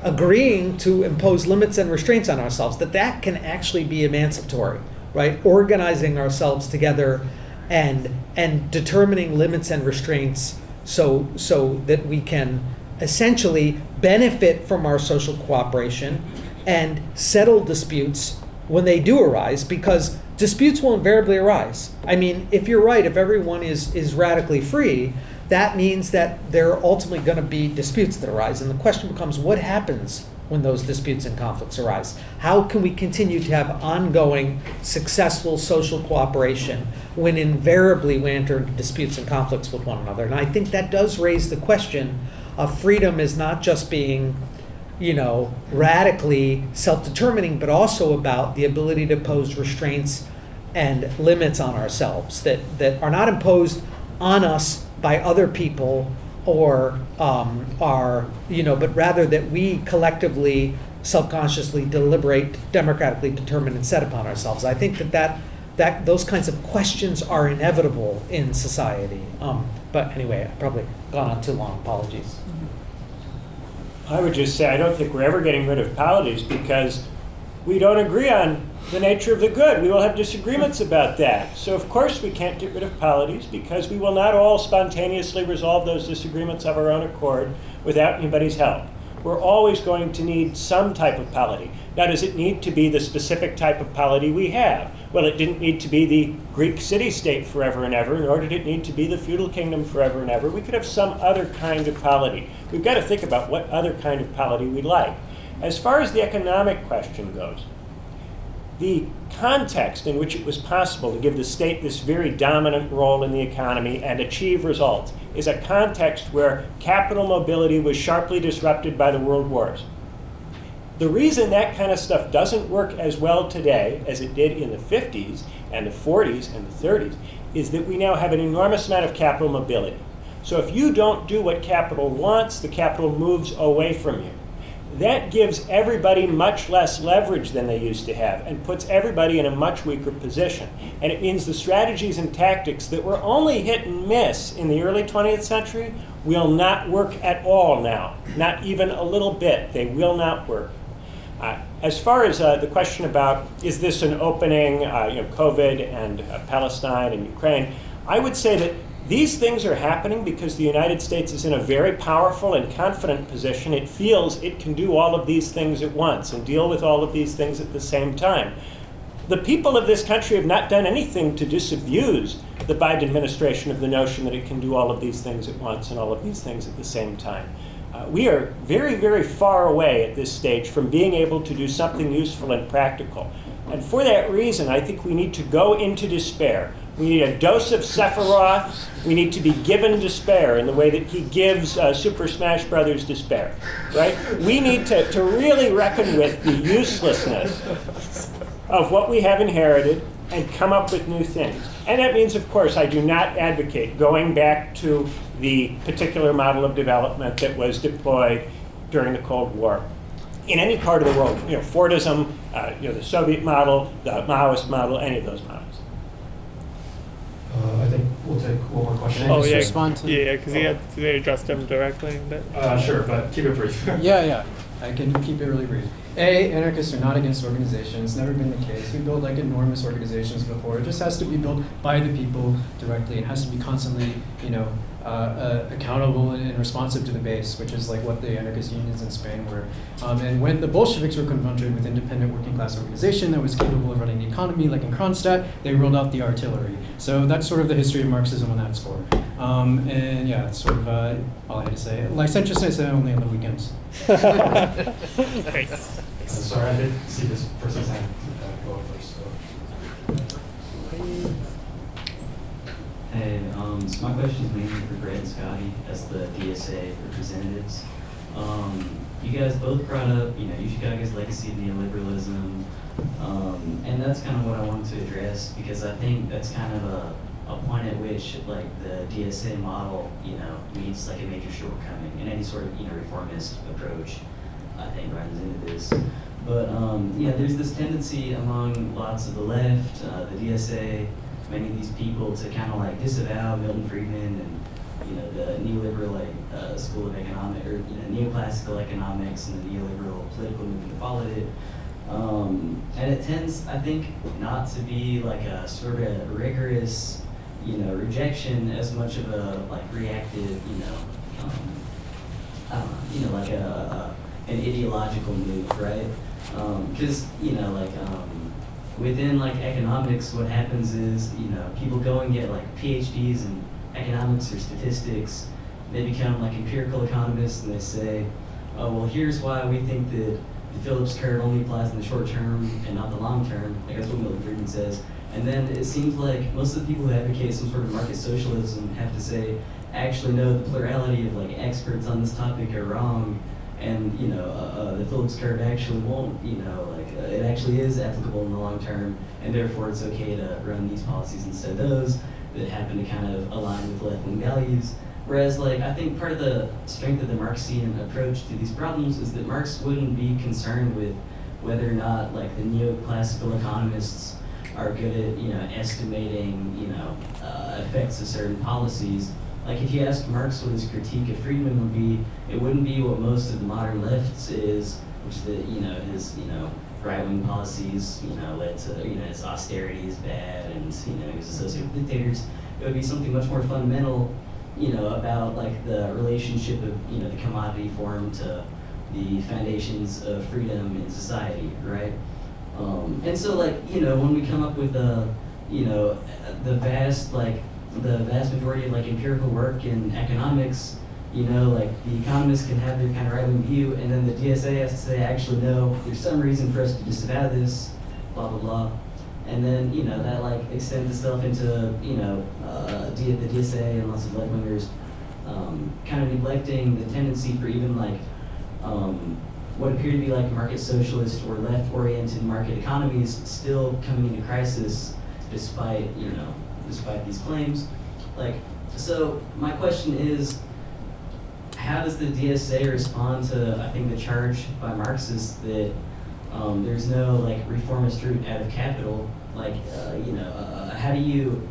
agreeing to impose limits and restraints on ourselves, that can actually be emancipatory, right? Organizing ourselves together and determining limits and restraints so that we can essentially benefit from our social cooperation and settle disputes when they do arise, because disputes will invariably arise. I mean, if you're right, if everyone is radically free, that means that there are ultimately going to be disputes that arise. And the question becomes, what happens when those disputes and conflicts arise? How can we continue to have ongoing, successful social cooperation when invariably we enter into disputes and conflicts with one another? And I think that does raise the question of freedom as not just being, radically self-determining, but also about the ability to pose restraints and limits on ourselves that are not imposed on us by other people or but rather that we collectively self-consciously deliberate, democratically determine, and set upon ourselves. I think that those kinds of questions are inevitable in society. But anyway, I've probably gone on too long. Apologies. I would just say I don't think we're ever getting rid of polities because we don't agree on the nature of the good. We will have disagreements about that. So of course we can't get rid of polities because we will not all spontaneously resolve those disagreements of our own accord without anybody's help. We're always going to need some type of polity. Now, does it need to be the specific type of polity we have? Well, it didn't need to be the Greek city-state forever and ever, nor did it need to be the feudal kingdom forever and ever. We could have some other kind of polity. We've got to think about what other kind of polity we like. As far as the economic question goes, the context in which it was possible to give the state this very dominant role in the economy and achieve results is a context where capital mobility was sharply disrupted by the world wars. The reason that kind of stuff doesn't work as well today as it did in the 50s and the 40s and the 30s is that we now have an enormous amount of capital mobility. So if you don't do what capital wants, the capital moves away from you. That gives everybody much less leverage than they used to have and puts everybody in a much weaker position. And it means the strategies and tactics that were only hit and miss in the early 20th century will not work at all now, not even a little bit. They will not work. As far as the question about is this an opening, COVID and Palestine and Ukraine, I would say that these things are happening because the United States is in a very powerful and confident position. It feels it can do all of these things at once and deal with all of these things at the same time. The people of this country have not done anything to disabuse the Biden administration of the notion that it can do all of these things at once and all of these things at the same time. We are very, very far away at this stage from being able to do something useful and practical. And for that reason, I think we need to go into despair. We need a dose of Sephiroth. We need to be given despair in the way that he gives Super Smash Brothers despair, right? We need to really reckon with the uselessness of what we have inherited and come up with new things. And that means, of course, I do not advocate going back to the particular model of development that was deployed during the Cold War in any part of the world. Fordism, the Soviet model, the Maoist model, any of those models. I think we'll take one more question. Oh, yeah, respond to because they addressed him directly. Sure, but keep it brief. Yeah, I can keep it really brief. Anarchists are not against organizations, never been the case. We build enormous organizations before. It just has to be built by the people directly. It has to be constantly, accountable and responsive to the base, which is what the anarchist unions in Spain were. And when the Bolsheviks were confronted with independent working class organization that was capable of running the economy, like in Kronstadt, they rolled out the artillery. So that's sort of the history of Marxism on that score. And yeah, it's sort of all I had to say. Licentiousness only on the weekends. Thanks. Sorry, I did see this person's hand go first. Hey, so my question is mainly for Brent and Scotty as the DSA representatives. You guys both brought up, Chicago's legacy of neoliberalism, and that's kind of what I wanted to address because I think that's kind of a point at which the DSA model, meets a major shortcoming in any sort of reformist approach. I think runs into this, but there's this tendency among lots of the left, the DSA, many of these people to kind of disavow Milton Friedman and the neoliberal school of economics or neoclassical economics and the neoliberal political movement that followed it. And it tends, I think, not to be a sort of rigorous, rejection as much of a reactive, I don't know, an ideological move, right? Because within economics, what happens is people go and get PhDs in economics or statistics. They become empirical economists, and they say, oh well, here's why we think that the Phillips curve only applies in the short term and not the long term. That's what Milton Friedman says. And then it seems like most of the people who advocate some sort of market socialism have to say, actually no, the plurality of experts on this topic are wrong. And the Phillips curve actually won't, it actually is applicable in the long term, and therefore it's okay to run these policies instead of those that happen to kind of align with left-wing values. Whereas, like, I think part of the strength of the Marxian approach to these problems is that Marx wouldn't be concerned with whether or not, like, the neoclassical economists are good at, estimating, effects of certain policies. Like, if you ask Marx what his critique of Friedman would be, it wouldn't be what most of the modern lefts is, which is that, his, right-wing policies, led to, his austerity is bad and, he was associated with dictators. It would be something much more fundamental, about, like, the relationship of, the commodity form to the foundations of freedom in society, right? And so, like, when we come up with the vast majority of, like, empirical work in economics, like, the economists can have their kind of right-wing view, and then the DSA has to say, actually, no, there's some reason for us to disavow this, blah, blah, blah. And then, that, like, extends itself into, the DSA and lots of left-wingers kind of neglecting the tendency for even, like, what appear to be, like, market socialist or left-oriented market economies still coming into crisis despite these claims. Like, so my question is, how does the DSA respond to, I think, the charge by Marxists that there's no, like, reformist route out of capital? Like, how do you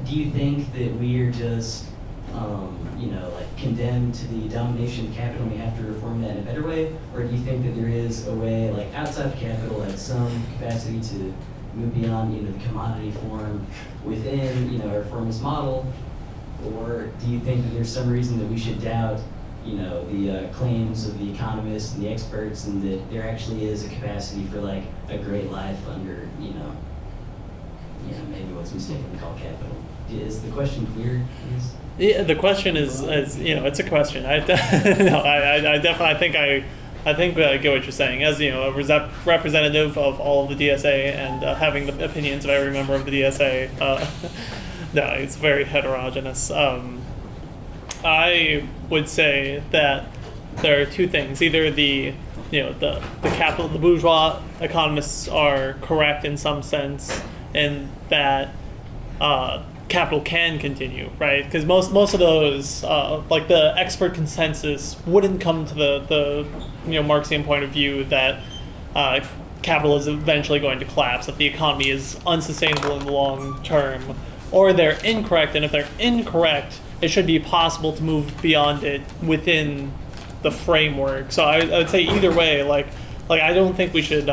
think that we are just, like, condemned to the domination of capital and we have to reform that in a better way? Or do you think that there is a way, like, outside of capital, like, some capacity to move beyond, the commodity form within, a reformist model? Or do you think that there's some reason that we should doubt, the claims of the economists and the experts, and that there actually is a capacity for, like, a great life under, maybe what's mistakenly called capital? Is the question clear? Yeah, the question is it's a question. I think I get what you're saying. As a representative of all of the DSA and having the opinions of every member of the DSA, no, it's very heterogeneous. I would say that there are two things. Either the capital, the bourgeois economists are correct in some sense, in that capital can continue, right? Because most of those, like, the expert consensus wouldn't come to the Marxian point of view that capital is eventually going to collapse, that the economy is unsustainable in the long term, or they're incorrect. And if they're incorrect, it should be possible to move beyond it within the framework. So I would say either way, like I don't think we should.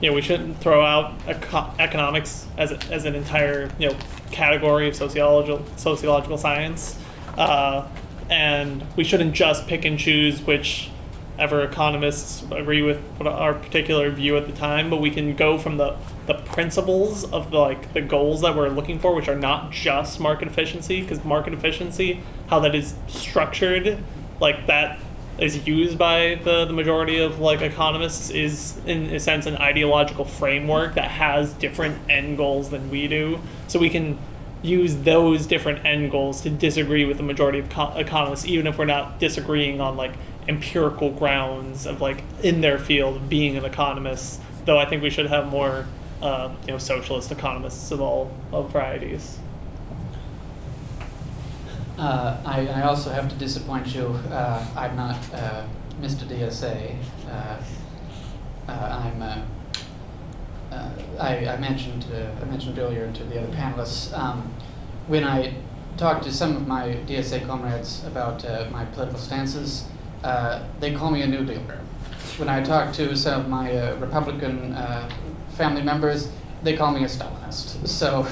We shouldn't throw out economics as an entire category of sociological science, and we shouldn't just pick and choose whichever economists agree with our particular view at the time. But we can go from the principles of the goals that we're looking for, which are not just market efficiency, because market efficiency, how that is structured, like that is used by the majority of economists, is in a sense an ideological framework that has different end goals than we do. So we can use those different end goals to disagree with the majority of economists, even if we're not disagreeing on empirical grounds of in their field of being an economist. Though I think we should have more socialist economists of all varieties. I also have to disappoint you. I'm not Mr. DSA. I mentioned earlier to the other panelists, when I talked to some of my DSA comrades about my political stances, they call me a New Dealer. When I talk to some of my Republican family members, they call me a Stalinist. So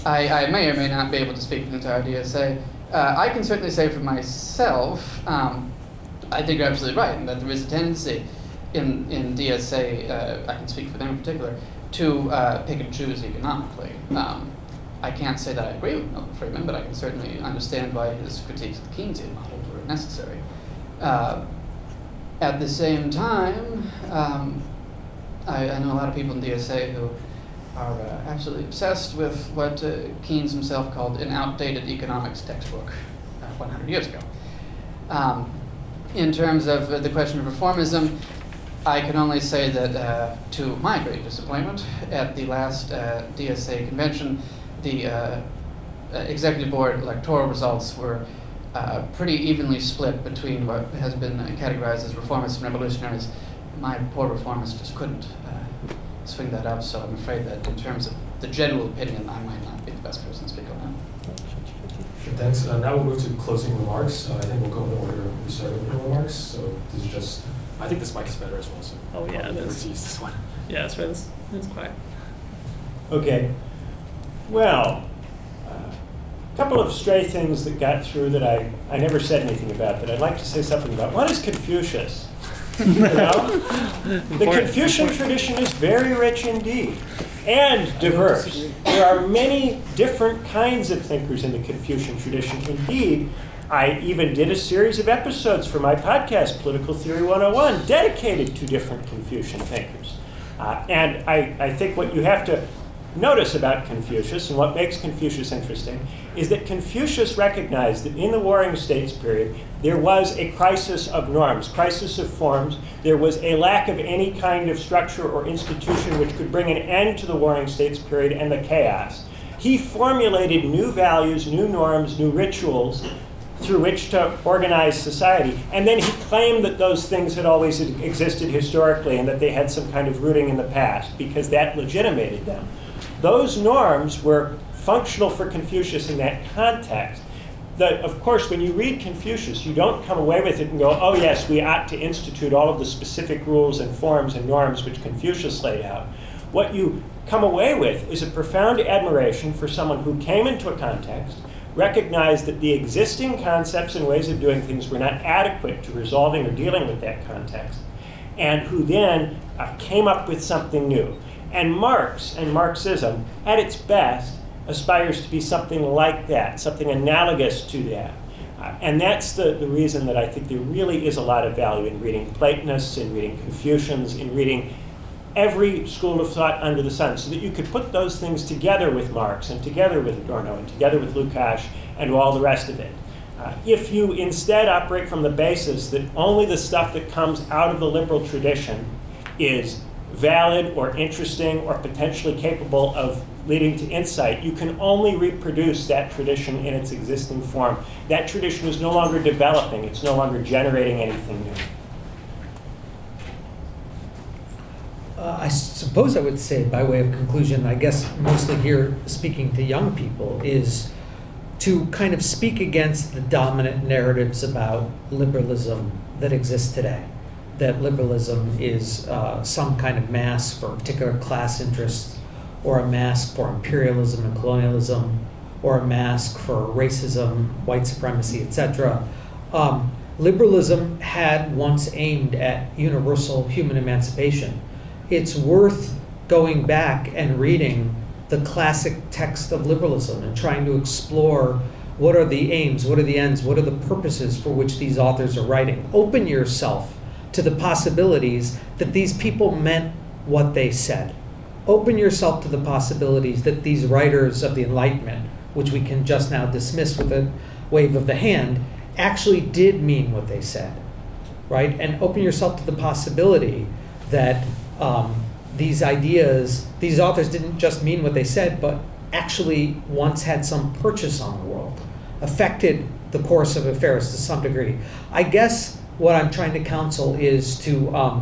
I may or may not be able to speak for the entire DSA. I can certainly say for myself, I think you're absolutely right, and that there is a tendency in DSA, I can speak for them in particular, to pick and choose economically. I can't say that I agree with Milton Friedman, but I can certainly understand why his critiques of the Keynesian model were necessary. At the same time, I know a lot of people in DSA who are absolutely obsessed with what Keynes himself called an outdated economics textbook 100 years ago. In terms of the question of reformism, I can only say that to my great disappointment, at the last DSA convention, the executive board electoral results were pretty evenly split between what has been categorized as reformists and revolutionaries. My poor reformists just couldn't swing that up, so I'm afraid that in terms of the general opinion, I might not be the best person to speak on that. Sure, thanks. Now we'll move to closing remarks. I think we'll go in the order we started with the remarks. So this is just, I think this mic is better as well. So Oh, yeah, it let's is. use this one. Yeah, that's right. It's quiet. Okay. Well, a couple of stray things that got through that I never said anything about that I'd like to say something about. One is Confucius. You know? The Confucian tradition is very rich indeed and diverse. There are many different kinds of thinkers in the Confucian tradition. Indeed, I even did a series of episodes for my podcast, Political Theory 101, dedicated to different Confucian thinkers. And I think what you have to notice about Confucius and what makes Confucius interesting is that Confucius recognized that in the Warring States period, there was a crisis of norms, crisis of forms. There was a lack of any kind of structure or institution which could bring an end to the Warring States period and the chaos. He formulated new values, new norms, new rituals through which to organize society. And then he claimed that those things had always existed historically and that they had some kind of rooting in the past because that legitimated them. Those norms were functional for Confucius in that context. Of course, when you read Confucius, you don't come away with it and go, oh yes, we ought to institute all of the specific rules and forms and norms which Confucius laid out. What you come away with is a profound admiration for someone who came into a context, recognized that the existing concepts and ways of doing things were not adequate to resolving or dealing with that context, and who then came up with something new. And Marx and Marxism, at its best, aspires to be something like that, something analogous to that. And that's the reason that I think there really is a lot of value in reading Platonists, in reading Confucians, in reading every school of thought under the sun, so that you could put those things together with Marx and together with Adorno and together with Lukács and all the rest of it. If you instead operate from the basis that only the stuff that comes out of the liberal tradition is valid or interesting or potentially capable of leading to insight, you can only reproduce that tradition in its existing form. That tradition is no longer developing, it's no longer generating anything new. I suppose I would say, by way of conclusion, I guess mostly here speaking to young people, is to kind of speak against the dominant narratives about liberalism that exist today. That liberalism is some kind of mask for particular class interests, or a mask for imperialism and colonialism, or a mask for racism, white supremacy, etc. Liberalism had once aimed at universal human emancipation. It's worth going back and reading the classic text of liberalism and trying to explore what are the aims, what are the ends, what are the purposes for which these authors are writing. Open yourself to the possibilities that these people meant what they said. Open yourself to the possibilities that these writers of the Enlightenment, which we can just now dismiss with a wave of the hand, actually did mean what they said, right? And open yourself to the possibility that these ideas, these authors didn't just mean what they said, but actually once had some purchase on the world, affected the course of affairs to some degree. I guess what I'm trying to counsel is to,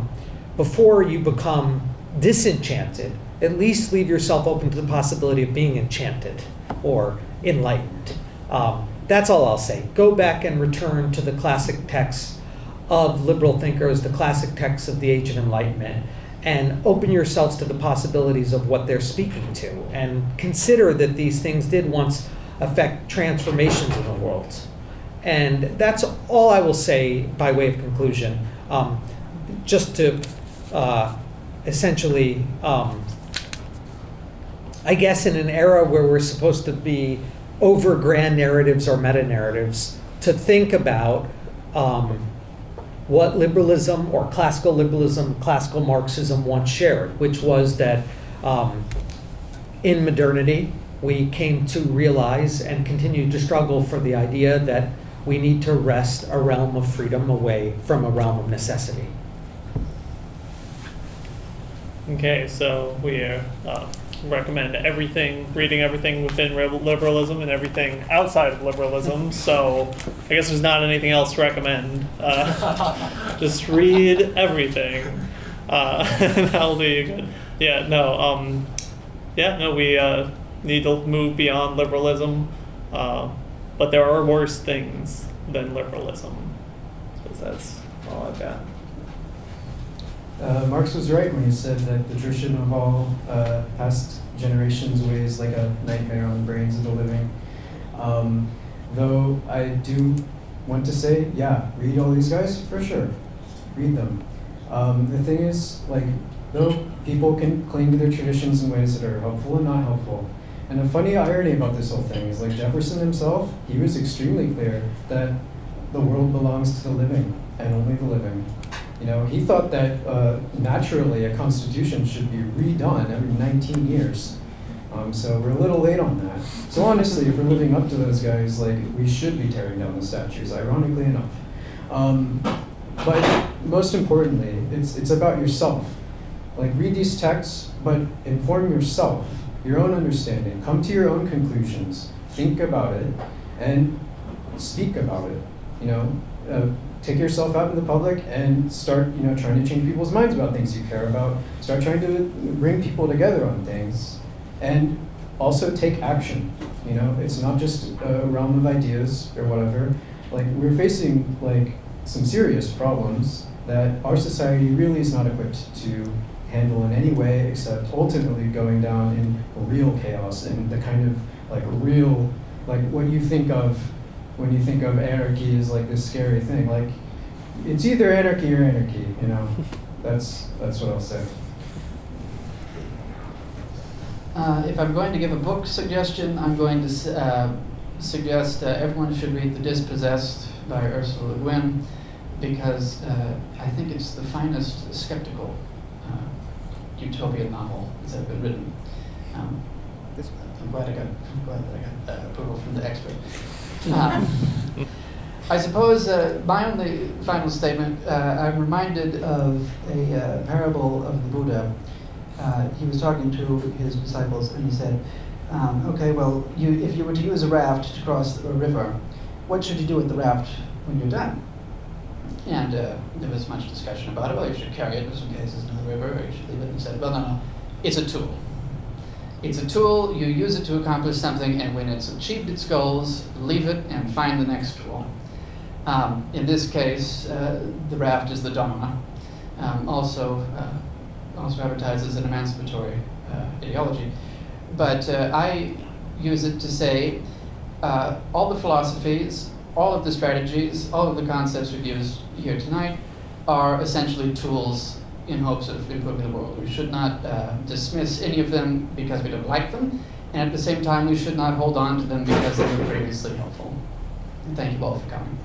before you become disenchanted, at least leave yourself open to the possibility of being enchanted or enlightened. That's all I'll say. Go back and return to the classic texts of liberal thinkers, the classic texts of the Age of Enlightenment, and open yourselves to the possibilities of what they're speaking to, and consider that these things did once affect transformations in the world. And that's all I will say by way of conclusion. Just to essentially, I guess in an era where we're supposed to be over grand narratives or meta-narratives, to think about what liberalism or classical liberalism, classical Marxism once shared, which was that in modernity, we came to realize and continue to struggle for the idea that we need to wrest a realm of freedom away from a realm of necessity. Okay, so we are recommend reading everything within liberalism and everything outside of liberalism. So I guess there's not anything else to recommend. Just read everything. That'll be good. Yeah, no, we need to move beyond liberalism, but there are worse things than liberalism. So that's all I've got. Marx was right when he said that the tradition of all past generations weighs like a nightmare on the brains of the living. Though I do want to say, yeah, read all these guys for sure. Read them. The thing is, like, though people can cling to their traditions in ways that are helpful and not helpful. And the funny irony about this whole thing is, like, Jefferson himself, he was extremely clear that the world belongs to the living and only the living. You know, he thought that naturally a constitution should be redone every 19 years. So we're a little late on that. So honestly, if we're living up to those guys, like, we should be tearing down the statues, ironically enough. But most importantly, it's about yourself. Like, read these texts, but inform yourself, your own understanding. Come to your own conclusions. Think about it, and speak about it. You know, take yourself out in the public and start, you know, trying to change people's minds about things you care about. Start trying to bring people together on things, and also take action. You know, it's not just a realm of ideas or whatever. Like, we're facing like some serious problems that our society really is not equipped to handle in any way, except ultimately going down in real chaos and the kind of like real, like what you think of when you think of anarchy is like this scary thing. Like, it's either anarchy or anarchy, you know. That's what I'll say. If I'm going to give a book suggestion, I'm going to suggest everyone should read The Dispossessed by Ursula Le Guin, because I think it's the finest skeptical utopian novel that's ever been written. I'm glad that I got approval from the expert. I suppose my only final statement, I'm reminded of a parable of the Buddha. He was talking to his disciples and he said, okay, well, if you were to use a raft to cross a river, what should you do with the raft when you're done? And there was much discussion about it. Well, you should carry it just in case it's in the river, or you should leave it. And he said, well, no, it's a tool. It's a tool, you use it to accomplish something, and when it's achieved its goals, leave it and find the next tool. In this case, the raft is the Dharma. Also advertises an emancipatory ideology. But I use it to say all the philosophies, all of the strategies, all of the concepts we've used here tonight are essentially tools in hopes of improving the world. We should not dismiss any of them because we don't like them, and at the same time we should not hold on to them because they were previously helpful. And thank you all for coming.